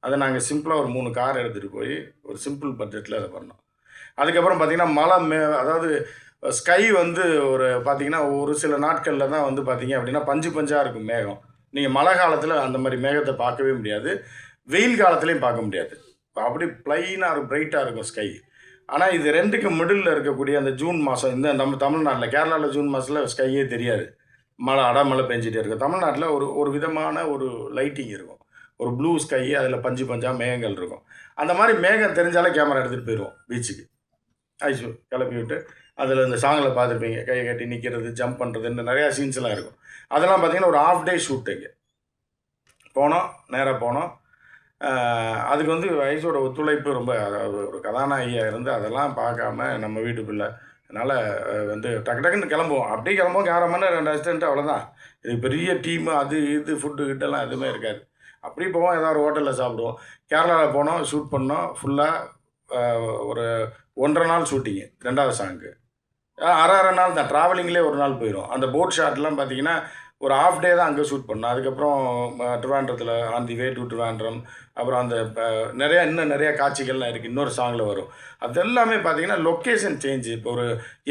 Speaker 5: அதை நாங்கள் சிம்பிளாக ஒரு 3 கார் எடுத்துகிட்டு போய் ஒரு சிம்பிள் பட்ஜெட்டில் அதை பண்ணோம். அதுக்கப்புறம் பார்த்திங்கன்னா மழை அதாவது ஸ்கை வந்து பார்த்திங்கன்னா ஒரு சில நாட்களில் தான் வந்து பார்த்திங்க அப்படின்னா பஞ்சாக இருக்கும் மேகம். நீங்கள் மழை காலத்தில் அந்த மாதிரி மேகத்தை பார்க்கவே முடியாது, வெயில் காலத்துலேயும் பார்க்க முடியாது. அப்படி ப்ளைனாக இருக்கும், பிரைட்டாக இருக்கும் ஸ்கை. ஆனால் இது 2க்கு மிடில் இருக்கக்கூடிய அந்த ஜூன் மாதம், இந்த நம்ம தமிழ்நாட்டில் கேரளாவில் ஜூன் மாதத்தில் ஸ்கையே தெரியாது, அடமழை பெஞ்சிட்டே இருக்கும். தமிழ்நாட்டில் ஒரு விதமான ஒரு லைட்டிங் இருக்கும், ஒரு ப்ளூ ஸ்கை, அதில் பஞ்சாக மேகங்கள் இருக்கும். அந்த மாதிரி மேகம் தெரிஞ்சாலே கேமரா எடுத்துகிட்டு போயிடுவோம் பீச்சுக்கு. ஐஸு கிளப்பி விட்டு அதில் இந்த சாங்கில் பார்த்துருப்பீங்க, கையை கட்டி நிற்கிறது, ஜம்ப் பண்ணுறது, இந்த நிறையா சீன்ஸ்லாம் இருக்கும். அதெல்லாம் பார்த்திங்கன்னா ஒரு ½ டே ஷூட்டுங்க. போனோம், நேராக போனோம். அதுக்கு வந்து ஐஸோட ஒத்துழைப்பு ரொம்ப, அதாவது ஒரு கதாநாயகியாக இருந்து அதெல்லாம் பார்க்காம நம்ம வீட்டு பிள்ளை, அதனால் வந்து டக்குன்னு கிளம்புவோம். அப்படியே கிளம்புவோம், கேமராமேன் 2 அசிஸ்டன்ட்டு, அவ்வளோதான். இது பெரிய டீமு, அது இது ஃபுட்டு கிட்டெல்லாம் எதுவுமே இருக்காது. அப்படி போவோம், ஏதாவது ஒரு ஹோட்டலில் சாப்பிடுவோம். கேரளாவில் போனோம், ஷூட் பண்ணோம். ஃபுல்லாக ஒரு 1½ நாள் ஷூட்டிங்கு. 2வது சாங்கு அரை நாள் தான், ட்ராவலிங்லேயே ஒரு நாள் போயிடும். அந்த போட் ஷாட்லாம் பார்த்திங்கன்னா ஒரு ½ டே தான் அங்கே ஷூட் பண்ணோம். அதுக்கப்புறம் ட்ரிவாண்ட்ரத்தில் on the way to Trivandrum, அப்புறம் அந்த இன்னும் நிறையா காட்சிகள்லாம் இருக்குது, இன்னொரு சாங்கில் வரும். அது எல்லாமே பார்த்திங்கன்னா லொக்கேஷன் சேஞ்சு. இப்போ ஒரு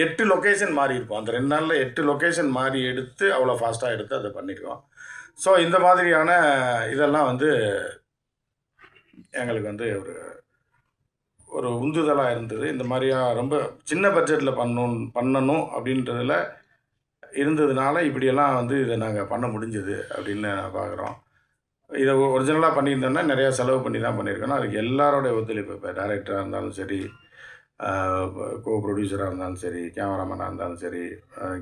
Speaker 5: 8 லொக்கேஷன் மாறி இருப்போம். அந்த 2 நாளில் 8 லொக்கேஷன் மாறி எடுத்து அவ்வளோ ஃபாஸ்ட்டாக எடுத்து அதை பண்ணியிருக்கோம். ஸோ இந்த மாதிரியான இதெல்லாம் வந்து எங்களுக்கு வந்து ஒரு உந்துதலாக இருந்தது. இந்த மாதிரியா ரொம்ப சின்ன பட்ஜெட்டில் பண்ணணும் அப்படின்றதில் இருந்ததுனால இப்படியெல்லாம் வந்து இதை நாங்கள் பண்ண முடிஞ்சது அப்படின்னு பார்க்குறோம். இதை ஒரிஜினலாக பண்ணியிருந்தோம்னா நிறையா செலவு பண்ணி தான் பண்ணியிருக்கோம். அதுக்கு எல்லாரோடைய ஒத்துழைப்பு, இப்போ டைரக்டராக இருந்தாலும் சரி, கோ ப்ரொடியூசராக இருந்தாலும் சரி, கேமராமேனாக இருந்தாலும் சரி,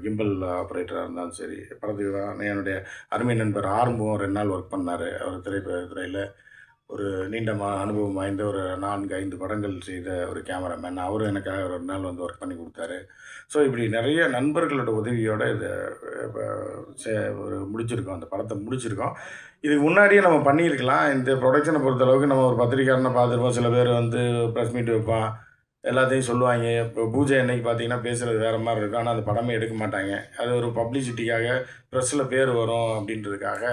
Speaker 5: கிம்பல் ஆப்ரேட்டராக இருந்தாலும் சரி, படத்துக்கு தான் என்னுடைய அருமை நண்பர் ஆரம்பம் 2 நாள் ஒர்க் பண்ணார். அவர் திரைத்துறையில் ஒரு நீண்ட அனுபவம் வாய்ந்த ஒரு 4-5 படங்கள் செய்த ஒரு கேமராமேன். அவரும் எனக்காக 2 நாள் வந்து ஒர்க் பண்ணி கொடுத்தாரு. ஸோ இப்படி நிறைய நண்பர்களோட உதவியோடு இதை முடிச்சிருக்கோம், அந்த படத்தை முடிச்சிருக்கோம். இதுக்கு முன்னாடியே நம்ம பண்ணியிருக்கலாம். இந்த ப்ரொடக்ஷனை பொறுத்தளவுக்கு நம்ம ஒரு பத்திரிக்கையாளனை பார்த்துருப்போம். சில பேர் வந்து ப்ரெஸ் மீட் வைப்பான், எல்லாத்தையும் சொல்லுவாங்க. இப்போ பூஜை அன்னைக்கு பார்த்தீங்கன்னா பேசுகிறது வேறு மாதிரி இருக்கும், ஆனால் அந்த படமே எடுக்க மாட்டாங்க. அது ஒரு பப்ளிசிட்டிக்காக, ப்ரெஸ்ஸில் பேர் வரும் அப்படின்றதுக்காக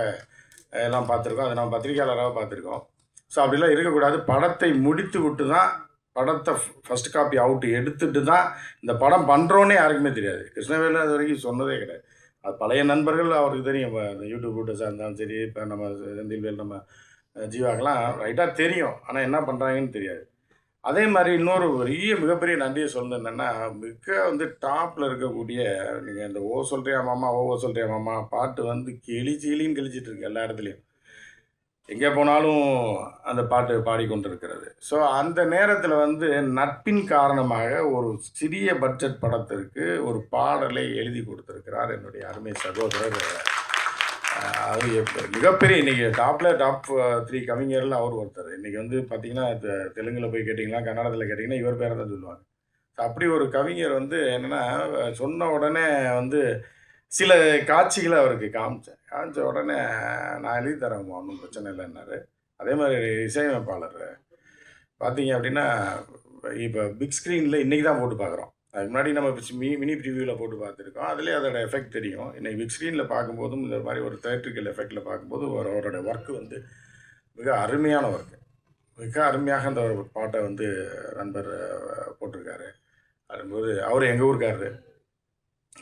Speaker 5: எல்லாம் பார்த்துருக்கோம். அதை நம்ம பத்திரிக்கையாளராக பார்த்துருக்கோம். ஸோ அப்படிலாம் இருக்கக்கூடாது. படத்தை முடித்து விட்டு தான், படத்தை ஃபஸ்ட் காப்பி அவுட்டு எடுத்துகிட்டு தான் இந்த படம் பண்ணுறோன்னே யாருக்குமே தெரியாது. கிருஷ்ணவேலு அது வரைக்கும் சொன்னதே கிடையாது. அது பழைய நண்பர்கள், அவருக்கு தெரியும். இப்போ இந்த யூடியூப் ரூட்டர்ஸாக இருந்தாலும் சரி, இப்போ நம்ம செந்தில்வேல், நம்ம ஜீவாக்கெல்லாம் ரைட்டாக தெரியும், ஆனால் என்ன பண்ணுறாங்கன்னு தெரியாது. அதே மாதிரி இன்னொரு மிகப்பெரிய நன்றியை சொல்லணும் என்னென்னா, வந்து டாப்பில் இருக்கக்கூடிய நீங்கள் இந்த ஓ சொல்கிறியா மாமா, ஓ சொல்கிறியா மாமா பாட்டு வந்து கிளின்னு கிழிச்சிட்டு இருக்கு எல்லா இடத்துலையும். எங்கே போனாலும் அந்த பாட்டு பாடிக்கொண்டு இருக்கிறது. ஸோ அந்த நேரத்தில் வந்து நட்பின் காரணமாக ஒரு சிறிய பட்ஜெட் படத்திற்கு ஒரு பாடலை எழுதி கொடுத்துருக்கிறார் என்னுடைய அருமை சகோதரர். அது மிகப்பெரிய இன்றைக்கி டாப் 3 கவிஞரில் அவர் ஒருத்தர். இன்றைக்கி வந்து பார்த்திங்கன்னா தெலுங்கில் போய் கேட்டிங்கன்னா, கன்னடத்தில் கேட்டிங்கன்னா இவர் பேரை தான் சொல்லுவாங்க. ஸோ அப்படி ஒரு கவிஞர் வந்து என்னென்னா, சொன்ன உடனே வந்து சில காட்சிகளை அவருக்கு காமிச்ச உடனே நான் எழுதி தரேன், ஒன்றும் பிரச்சனை இல்லைன்னாரு. அதே மாதிரி இசையமைப்பாளர் பார்த்தீங்க அப்படின்னா, இப்போ பிக் ஸ்க்ரீனில் இன்றைக்கி தான் போட்டு பார்க்குறோம். அதுக்கு முன்னாடி நம்ம மினி ப்ரிவியூவில் போட்டு பார்த்துருக்கோம். அதுலேயே அதோட எஃபெக்ட் தெரியும். இன்றைக்கி பிக் ஸ்க்ரீனில் பார்க்கும்போதும் இந்த மாதிரி ஒரு தியேட்ரிக்கல் எஃபெக்டில் பார்க்கும்போது அவரோட ஒர்க்கு வந்து மிக அருமையான ஒர்க்கு. மிக அருமையாக அந்த ஒரு பாட்டை வந்து நண்பர் போட்டிருக்காரு. அப்படிங்கும்போது அவர் எங்கள் ஊருக்காரரு,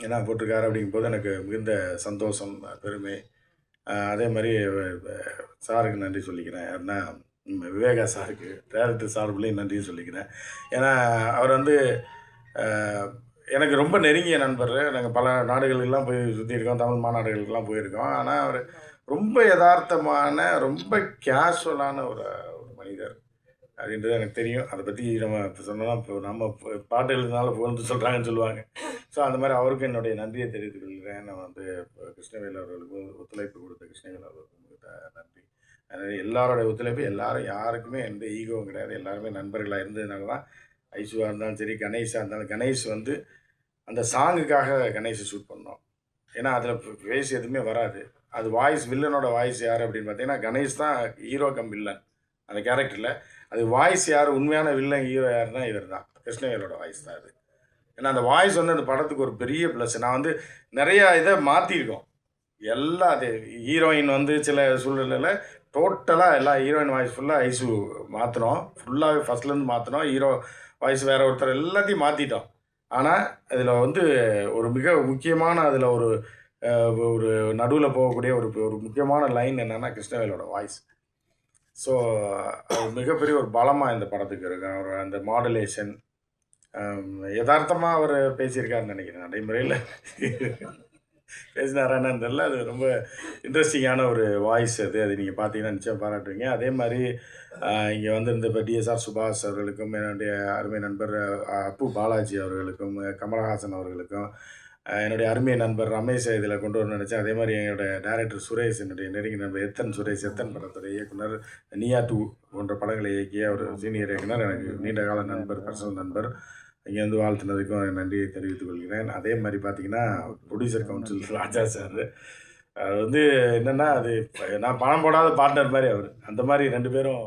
Speaker 5: என்ன போட்டிருக்காரு அப்படிங்கும்போது எனக்கு மிகுந்த சந்தோஷம், பெருமை. அதே மாதிரி சாருக்கு நன்றி சொல்லிக்கிறேன். யாருன்னா விவேகா சாருக்கு, டேரக்டர் சார்பிலையும் நன்றி சொல்லிக்கிறேன். ஏன்னா அவர் வந்து எனக்கு ரொம்ப நெருங்கிய நண்பர். நாங்கள் பல நாடுகளுக்கெல்லாம் போய் சுற்றியிருக்கோம், தமிழ் மாநாடுகளுக்கெல்லாம் போயிருக்கோம். ஆனால் அவர் ரொம்ப யதார்த்தமான ரொம்ப கேஷுவலான ஒரு ஒரு மனிதர் அப்படின்றது எனக்கு தெரியும். அதை பற்றி நம்ம இப்போ சொன்னோம்னா இப்போ நம்ம பாட்டு எழுதினால புகழ்ந்து சொல்கிறாங்கன்னு சொல்லுவாங்க. ஸோ அந்த மாதிரி அவருக்கும் என்னுடைய நன்றியை தெரிவித்துக் கொள்கிறேன். நான் வந்து கிருஷ்ணவேல் அவர்களுக்கும் ஒத்துழைப்பு கொடுத்த கிருஷ்ணவேல் அவர்களுக்கும் நன்றி. எல்லாரோடைய ஒத்துழைப்பு எல்லாரும் யாருக்குமே எந்த ஈகோவும் கிடையாது. எல்லாருமே நண்பர்களாக இருந்ததுனால தான் ஐசுவாக இருந்தாலும் சரி, கணேஷாக இருந்தாலும் கணேஷ் வந்து அந்த சாங்குக்காக கணேஷை ஷூட் பண்ணோம். ஏன்னா அதில் ஃபேஸ் எதுவுமே வராது. அது வாய்ஸ் வில்லனோட வாய்ஸ் யார் அப்படின்னு பார்த்தீங்கன்னா கணேஷ் தான் ஹீரோ கம் வில்லன் அந்த கேரக்டரில். அது வாய்ஸ் யார் உண்மையான வில்லன் ஹீரோ யாருன்னா இவர் தான், கிருஷ்ணவேலோட வாய்ஸ் தான் அது. ஏன்னா அந்த வாய்ஸ் வந்து அந்த படத்துக்கு ஒரு பெரிய ப்ளஸ். நான் வந்து நிறையா இதை மாற்றிருக்கோம். எல்லா அது ஹீரோயின் வந்து சில சூழ்நிலையில் டோட்டலாக எல்லா ஹீரோயின் வாய்ஸ் ஃபுல்லாக ஐசு மாற்றினோம். ஃபுல்லாகவே ஃபஸ்ட்லேருந்து மாற்றினோம். ஹீரோ வாய்ஸ் வேறு ஒருத்தர் எல்லாத்தையும் மாற்றிட்டோம். ஆனால் அதில் வந்து ஒரு மிக முக்கியமான அதில் ஒரு ஒரு நடுவில் போகக்கூடிய ஒரு ஒரு முக்கியமான லைன் என்னென்னா கிருஷ்ணவேலோட வாய்ஸ். ஸோ அது மிகப்பெரிய ஒரு பலமாக இந்த படத்துக்கு இருக்கு. அவர் அந்த மாடுலேஷன் யதார்த்தமாக அவர் பேசியிருக்காருன்னு நினைக்கிறேன். நடைமுறையில் பேசினாரான்னு தெரியல. அது ரொம்ப இன்ட்ரெஸ்டிங்கான ஒரு வாய்ஸ் அது. அது நீங்கள் பார்த்தீங்கன்னா நிச்சயம் பாராட்டுவீங்க. அதே மாதிரி இங்கே வந்து இந்த இப்போ டிஎஸ்ஆர் சுபாஷ் அவர்களுக்கும், என்னுடைய அருமை நண்பர் அப்பு பாலாஜி அவர்களுக்கும், கமலஹாசன் அவர்களுக்கும், என்னுடைய அருமை நண்பர் ரமேஷை இதில் கொண்டு வர நினச்சேன். அதே மாதிரி என்னுடைய டைரக்டர் சுரேஷ், என்னுடைய நெருங்கிய நண்பர் எத்தன் சுரேஷ், எத்தன் படத்துடைய இயக்குனர், நியா 2 போன்ற படங்களை இயக்கிய ஒரு சீனியர் இயக்குனர், எனக்கு நீண்ட கால நண்பர், பர்சனல் நண்பர். இங்கே வந்து வாழ்த்துனதுக்கும் நன்றியை தெரிவித்துக் கொள்கிறேன். அதே மாதிரி பார்த்தீங்கன்னா ப்ரொடியூசர் கவுன்சில் ராஜா சார், அது வந்து என்னென்னா அது நான் பணம் போடாத பார்ட்னர் மாதிரி அவர். அந்த மாதிரி 2 பேரும்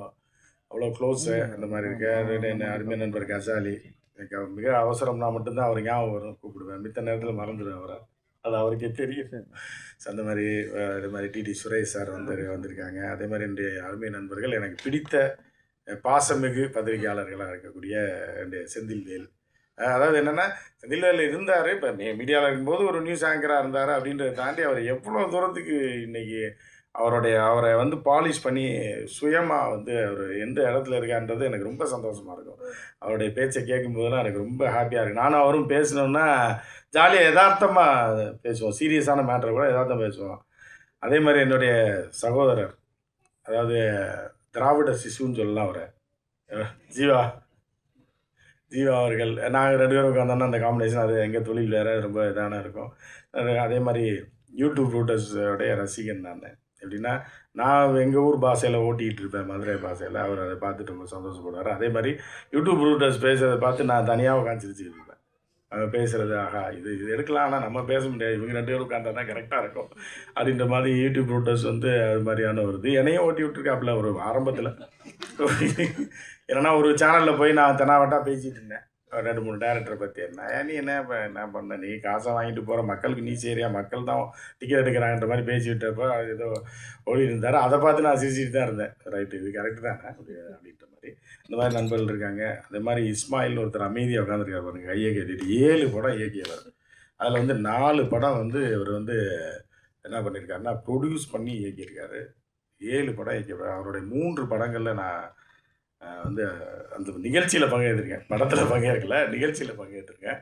Speaker 5: அவ்வளோ க்ளோஸு. அந்த மாதிரி இருக்க என்ன அருமை நண்பர் கசாலி, எனக்கு மிக அவசரம்னா மட்டும்தான் அவர் ஞாபகம் வரும், கூப்பிடுவேன். மித்த நேரத்தில் மறந்துடுவேன் அவரை. அது அவருக்கே தெரியும். ஸோ அந்த மாதிரி இது மாதிரி டிடி சுரேஷ் சார் வந்திருக்காங்க. அதே மாதிரி என்னுடைய அருமை நண்பர்கள், எனக்கு பிடித்த பாசமிகு பத்திரிகையாளர்களாக இருக்கக்கூடிய என்னுடைய செந்தில்வேல். அதாவது என்னென்னா செந்தில்வேல் இருந்தார், இப்போ மீடியாவில் இருக்கும்போது ஒரு நியூஸ் ஆங்கராக இருந்தார். அப்படின்றத தாண்டி அவர் எவ்வளோ தூரத்துக்கு இன்றைக்கி அவரை வந்து பாலிஷ் பண்ணி சுயமாக வந்து அவர் எந்த இடத்துல இருக்கான்றது எனக்கு ரொம்ப சந்தோஷமாக இருக்கும். அவருடைய பேச்சை கேட்கும்போதெல்லாம் எனக்கு ரொம்ப ஹாப்பியாக இருக்குது. நானும் அவரும் பேசினோன்னா ஜாலியாக யதார்த்தமாக பேசுவோம். சீரியஸான மேட்டரை கூட யதார்த்தம் பேசுவோம். அதே மாதிரி என்னுடைய சகோதரர், அதாவது திராவிட சிசுன்னு சொல்லலாம் அவரை, ஜீவா அவர்கள். நாங்கள் 2 பேரும் உட்காந்தோன்னா அந்த காம்பினேஷன், அது எங்கள் தொழில் வேறு ரொம்ப இதான இருக்கும். அதே மாதிரி யூடியூப் ரூட்டர்ஸோடைய ரசிகன் நான். எப்படின்னா நான் எங்கள் ஊர் பாஷையில் ஓட்டிகிட்டு இருப்பேன், மதுரை பாஷையில். அவர் அதை பார்த்துட்டு ரொம்ப சந்தோஷப்படுவார். அதே மாதிரி யூடியூப் ரூட்டர்ஸ் பேசுகிறத பார்த்து நான் தனியாக உட்காந்து சிரிச்சுக்கிட்டு இருப்பேன். அவங்க பேசுகிறது ஆஹா இது எடுக்கலாம், ஆனால் நம்ம பேச முடியாது, இவங்க 2 பேரும் உட்காந்தா தான் கரெக்டாக இருக்கும் அப்படின்ற மாதிரி யூடியூப் ரூட்டர்ஸ் வந்து அது மாதிரியான வருது. என்னையும் ஓட்டி விட்டுருக்காப்புல ஒரு ஆரம்பத்தில். ஏன்னா ஒரு சேனலில் போய் நான் தெனாவட்டாக பேசிகிட்டு இருந்தேன் 2-3 டேரக்டரை பற்றி. நீ என்ன இப்போ என்ன பண்ண, நீ காசை வாங்கிட்டு போகிற, மக்களுக்கு நீ சரியா, மக்கள் தான் டிக்கெட் எடுக்கிறாங்கன்ற மாதிரி பேசிவிட்டப்போ அது ஏதோ ஓடி இருந்தார். அதை பார்த்து நான் சிரிச்சிட்டு தான் இருந்தேன். ரைட்டு, இது கரெக்டு தானே அப்படின்ற மாதிரி. இந்த மாதிரி நண்பர்கள் இருக்காங்க. அதே மாதிரி இஸ்மாயில் ஒருத்தர் அமைதியாக உட்காந்துருக்காரு பாருங்க, கையை கேட்டுட்டு 7 படம் இயக்கியவர். அதில் வந்து 4 படம் வந்து இவர் வந்து என்ன பண்ணியிருக்காருன்னா ப்ரொடியூஸ் பண்ணி இயக்கியிருக்காரு. 7 படம் இயக்கியவர். அவருடைய 3 படங்களில் நான் வந்து அந்த நிகழ்ச்சியில் பங்கேற்றிருக்கேன். படத்தில் பங்கேற்கல, நிகழ்ச்சியில் பங்கேற்றிருக்கேன்.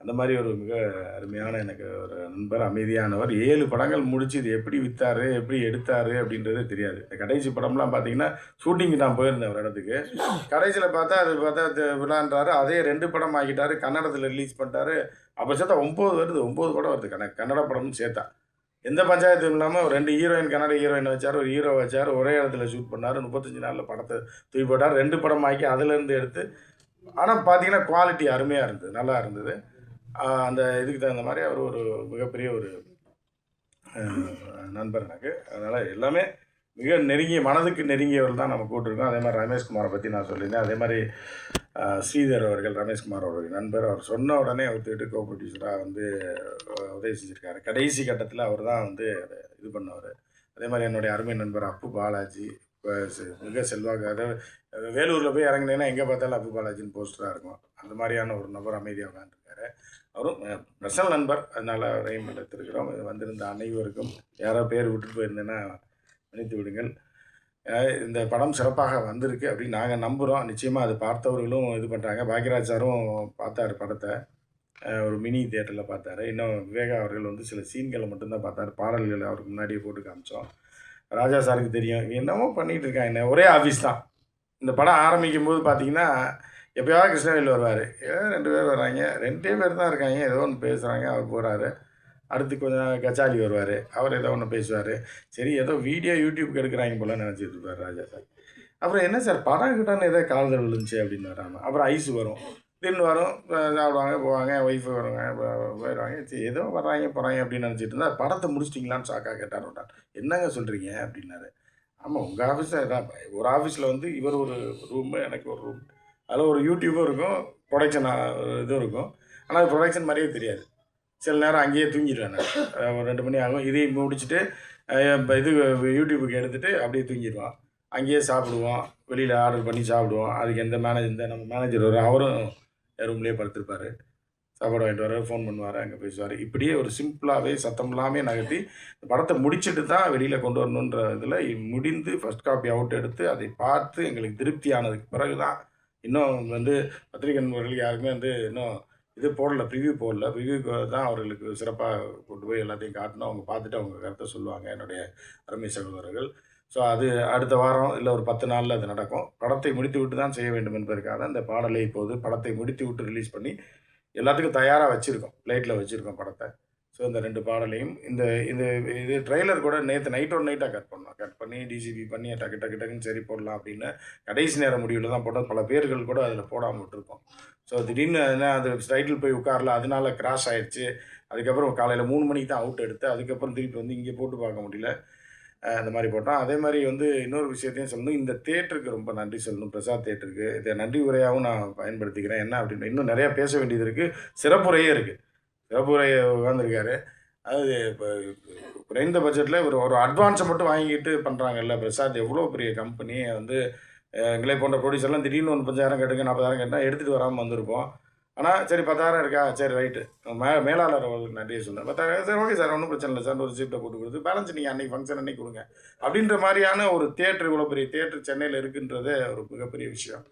Speaker 5: அந்த மாதிரி ஒரு மிக அருமையான எனக்கு ஒரு நண்பர், அமைதியானவர். 7 படங்கள் முடிச்சு இது எப்படி விற்றாரு, எப்படி எடுத்தார் அப்படின்றதே தெரியாது. இந்த கடைசி படம்லாம் பார்த்தீங்கன்னா ஷூட்டிங்கு நான் போயிருந்தேன் ஒரு இடத்துக்கு. கடைசியில் பார்த்தா விழான்றாரு. அதே 2 படம் ஆக்கிட்டாரு, கன்னடத்தில் ரிலீஸ் பண்ணிட்டாரு. அப்போ சேர்த்தா 9 வருது, 9 படம் வருது கன்னட படம்னு சேர்த்தா. எந்த பஞ்சாயத்தும் இல்லாமல் 2 ஹீரோயின், கன்னட ஹீரோயின் வச்சார், ஒரு ஹீரோ வச்சார், ஒரே இடத்துல ஷூட் பண்ணார். 35 நாளில் படத்தை தூக்கி போட்டார். 2 படம் ஆக்கி அதிலேருந்து எடுத்து. ஆனால் பார்த்தீங்கன்னா குவாலிட்டி அருமையாக இருந்தது, நல்லா இருந்தது. அந்த இதுக்கு தகுந்த மாதிரி அவர் ஒரு மிகப்பெரிய ஒரு நண்பர் எனக்கு. அதனால் எல்லாமே மிக நெருங்கிய, மனதுக்கு நெருங்கியவர் தான் நம்ம கூப்பிட்டுருக்கோம். அதே மாதிரி ரமேஷ்குமாரை பற்றி நான் சொல்லியிருந்தேன். அதே மாதிரி ஸ்ரீதர் அவர்கள், ரமேஷ்குமார் அவருடைய நண்பர். அவர் சொன்ன உடனே ஒருத்தர் கோ ப்ரொடியூசராக வந்து உதவி செஞ்சுருக்காரு. கடைசி கட்டத்தில் அவர் தான் வந்து இது பண்ணவர். அதே மாதிரி என்னுடைய அருமை நண்பர் அப்பு பாலாஜி, மிக செல்வாக்கு. அதாவது வேலூரில் போய் இறங்கினேன்னா எங்கே பார்த்தாலும் அப்பு பாலாஜின்னு போஸ்டராக இருக்கும். அந்த மாதிரியான ஒரு நபர் அமைதியாக உட்காந்துருக்காரு. அவரும் பர்சனல் நண்பர், அதனால் அவரையும் எடுத்திருக்கிறோம். வந்திருந்த அனைவருக்கும் யாரோ பேர் விட்டுட்டு போயிருந்தேன்னா மன்னித்து விடுங்கள். இந்த படம் சிறப்பாக வந்திருக்கு அப்படின்னு நாங்கள் நம்புகிறோம். நிச்சயமாக அது பார்த்தவர்களும் இது பண்ணுறாங்க. பாக்யராஜ் சாரும் பார்த்தார் படத்தை, ஒரு மினி தியேட்டரில் பார்த்தாரு. இன்னும் விவேகா அவர்கள் வந்து சில சீன்களை மட்டும்தான் பார்த்தார். பாடல்கள் அவருக்கு முன்னாடியே போட்டு காமிச்சோம். ராஜா சாருக்கு தெரியும் இவன் என்னமோ பண்ணிகிட்டு இருக்கான் என்ன, ஒரே ஆஃபீஸ் தான். இந்த படம் ஆரம்பிக்கும் போது பார்த்தீங்கன்னா எப்போயாவது கிருஷ்ணவேல் வருவார், ஏதோ 2 பேர் வர்றாங்க, 2 பேர் தான் இருக்காங்க, ஏதோ ஒன்று பேசுகிறாங்க, அவர் போகிறாரு. அடுத்து கொஞ்சம் கச்சாலி வருவார், அவர் ஏதோ ஒன்று பேசுவார். சரி ஏதோ வீடியோ யூடியூப்க்கு எடுக்கிறாங்க போல நினச்சிட்டு இருப்பார் ராஜா சார். அப்புறம் என்ன சார் படம் கிட்டான்னு ஏதோ காதல் விழுந்துச்சு அப்படின்னு வராமல் அப்புறம் ஐஸ் வரும், தின்னு வரும், சாப்பிடுவாங்க போவாங்க, ஒய்ஃபு வருவாங்க, போயிடுவாங்க. சரி ஏதோ வர்றாங்க போகிறாங்க அப்படின்னு நினச்சிட்டு இருந்தால் படத்தை முடிச்சிட்டிங்களான்னு ஷாக்காக கேட்டார் விட்டார். என்னங்க சொல்கிறீங்க அப்படின்னாரு. ஆமாம் உங்கள் ஆஃபீஸில் இதான், ஒரு ஆஃபீஸில் வந்து இவர் ஒரு ரூமு, எனக்கு ஒரு ரூம், அதில் ஒரு யூடியூபும் இருக்கும், ப்ரொடக்ஷன் இதுவும் இருக்கும். ஆனால் அது ப்ரொடக்ஷன் மாதிரியே தெரியாது. சில நேரம் அங்கேயே தூங்கிடுவேன் நான், ஒரு 2 மணி ஆகும். இதையும் முடிச்சுட்டு இது யூடியூபுக்கு எடுத்துகிட்டு அப்படியே தூங்கிடுவான். அங்கேயே சாப்பிடுவோம், வெளியில் ஆர்டர் பண்ணி சாப்பிடுவோம். அதுக்கு எந்த மேனேஜர், நம்ம மேனேஜர் வரும், அவரும் ரூம்லேயே படுத்திருப்பார், சாப்பாடு வாங்கிட்டு வர, ஃபோன் பண்ணுவார், அங்கே பேசுவார். இப்படியே ஒரு சிம்பிளாகவே சத்தம் இல்லாமல் நகர்த்தி படத்தை முடிச்சுட்டு தான் வெளியில் கொண்டு வரணுன்ற இதில் முடிந்து ஃபஸ்ட் காப்பி அவுட் எடுத்து அதை பார்த்து எங்களுக்கு திருப்தி ஆனதுக்கு பிறகு தான், இன்னும் வந்து பத்திரிகை நண்பர்கள் யாருக்குமே வந்து இன்னும் இது போடல, ப்ரிவ்யூ போடல. ப்ரிவ்யூக்கு தான் அவர்களுக்கு சிறப்பாக கொண்டு போய் எல்லாத்தையும் காட்டணும். அவங்க பார்த்துட்டு அவங்க கருத்தை சொல்லுவாங்க, என்னுடைய அருமை சகோதரர்கள். ஸோ அது அடுத்த வாரம் இல்லை ஒரு 10 நாளில் அது நடக்கும். படத்தை முடித்து விட்டு தான் செய்ய வேண்டும் என்பதற்காக இந்த பாடலை இப்போது படத்தை முடித்து விட்டு ரிலீஸ் பண்ணி எல்லாத்துக்கும் தயாராக வச்சுருக்கோம், ப்ளேட்டில் வச்சுருக்கோம் படத்தை. ஸோ இந்த 2 பாடலையும் இந்த இந்த இது ட்ரெய்லர் கூட நேற்று நைட்டோட நைட்டாக கட் பண்ணோம். கட் பண்ணி டிசிபி பண்ணி டக்கு டக்கு டக்குன்னு சரி போடலாம் அப்படின்னு கடைசி நேர முடிவில் தான் போட்டோம். பல பேர்கள் கூட அதில் போடாமல் விட்டுருக்கோம். ஸோ திடீர்னு என்ன அது டைட்டில் போய் உட்காரல, அதனால கிராஷ் ஆகிடுச்சு. அதுக்கப்புறம் காலையில் 3 மணிக்கு தான் அவுட் எடுத்து, அதுக்கப்புறம் திருப்பி வந்து இங்கே போட்டு பார்க்க முடியல, அந்த மாதிரி போட்டோம். அதே மாதிரி வந்து இன்னொரு விஷயத்தையும் சொல்லணும், இந்த தேட்டருக்கு ரொம்ப நன்றி சொல்லணும், பிரசாத் தேட்டருக்கு. இதை நன்றி உரையாகவும் நான் பயன்படுத்திக்கிறேன். என்ன அப்படின்னு இன்னும் நிறையா பேச வேண்டியது இருக்குது, சிறப்புரையே இருக்குது. சிறப்புரை உட்காந்துருக்காரு. அதாவது இப்போ குறைந்த பட்ஜெட்டில் ஒரு அட்வான்ஸை மட்டும் வாங்கிட்டு பண்ணுறாங்கல்ல பிரசாத், எவ்வளோ பெரிய கம்பெனி வந்து எங்களை போன்ற ப்ரொடியூசர்லாம் திடீர்னு 35,000 கேட்டுங்க, 40,000 கேட்டால் எடுத்துகிட்டு வராமல் வந்திருப்போம். ஆனால் சரி 10,000 இருக்கா, சரி ரைட்டு, மேலாளர் அவர்களுக்கு நன்றியை சொன்னேன். 10,000 சரி ஓகே சார், ஒன்றும் பிரச்சனை இல்லை சார், ஒரு சீட்டை போட்டு கொடுத்து பேலன்ஸ் நீங்கள் அன்றைக்கி ஃபங்க்ஷன் அன்றைக்கி கொடுங்க அப்படின்ற மாதிரியான ஒரு தேட்டர், இவ்வளோ பெரிய தேட்டர் சென்னையில் இருக்குன்றதே ஒரு மிகப்பெரிய விஷயம்.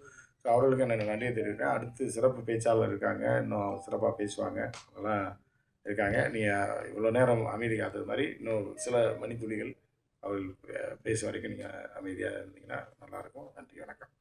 Speaker 5: ஸோ அவர்களுக்கு நான் நன்றியை தெரிவிக்கிறேன். அடுத்து சிறப்பு பேச்சாளர் இருக்காங்க, இன்னும் சிறப்பாக பேசுவாங்க, அதெல்லாம் இருக்காங்க. நீங்கள் இவ்வளோ நேரம் அமைதி காத்தது மாதிரி இன்னும் சில மணித்துளிகள் அவர்கள் பேச வரைக்கும் நீங்கள் அமைதியாக இருந்தீங்கன்னா நல்லாயிருக்கும். நன்றி, வணக்கம்.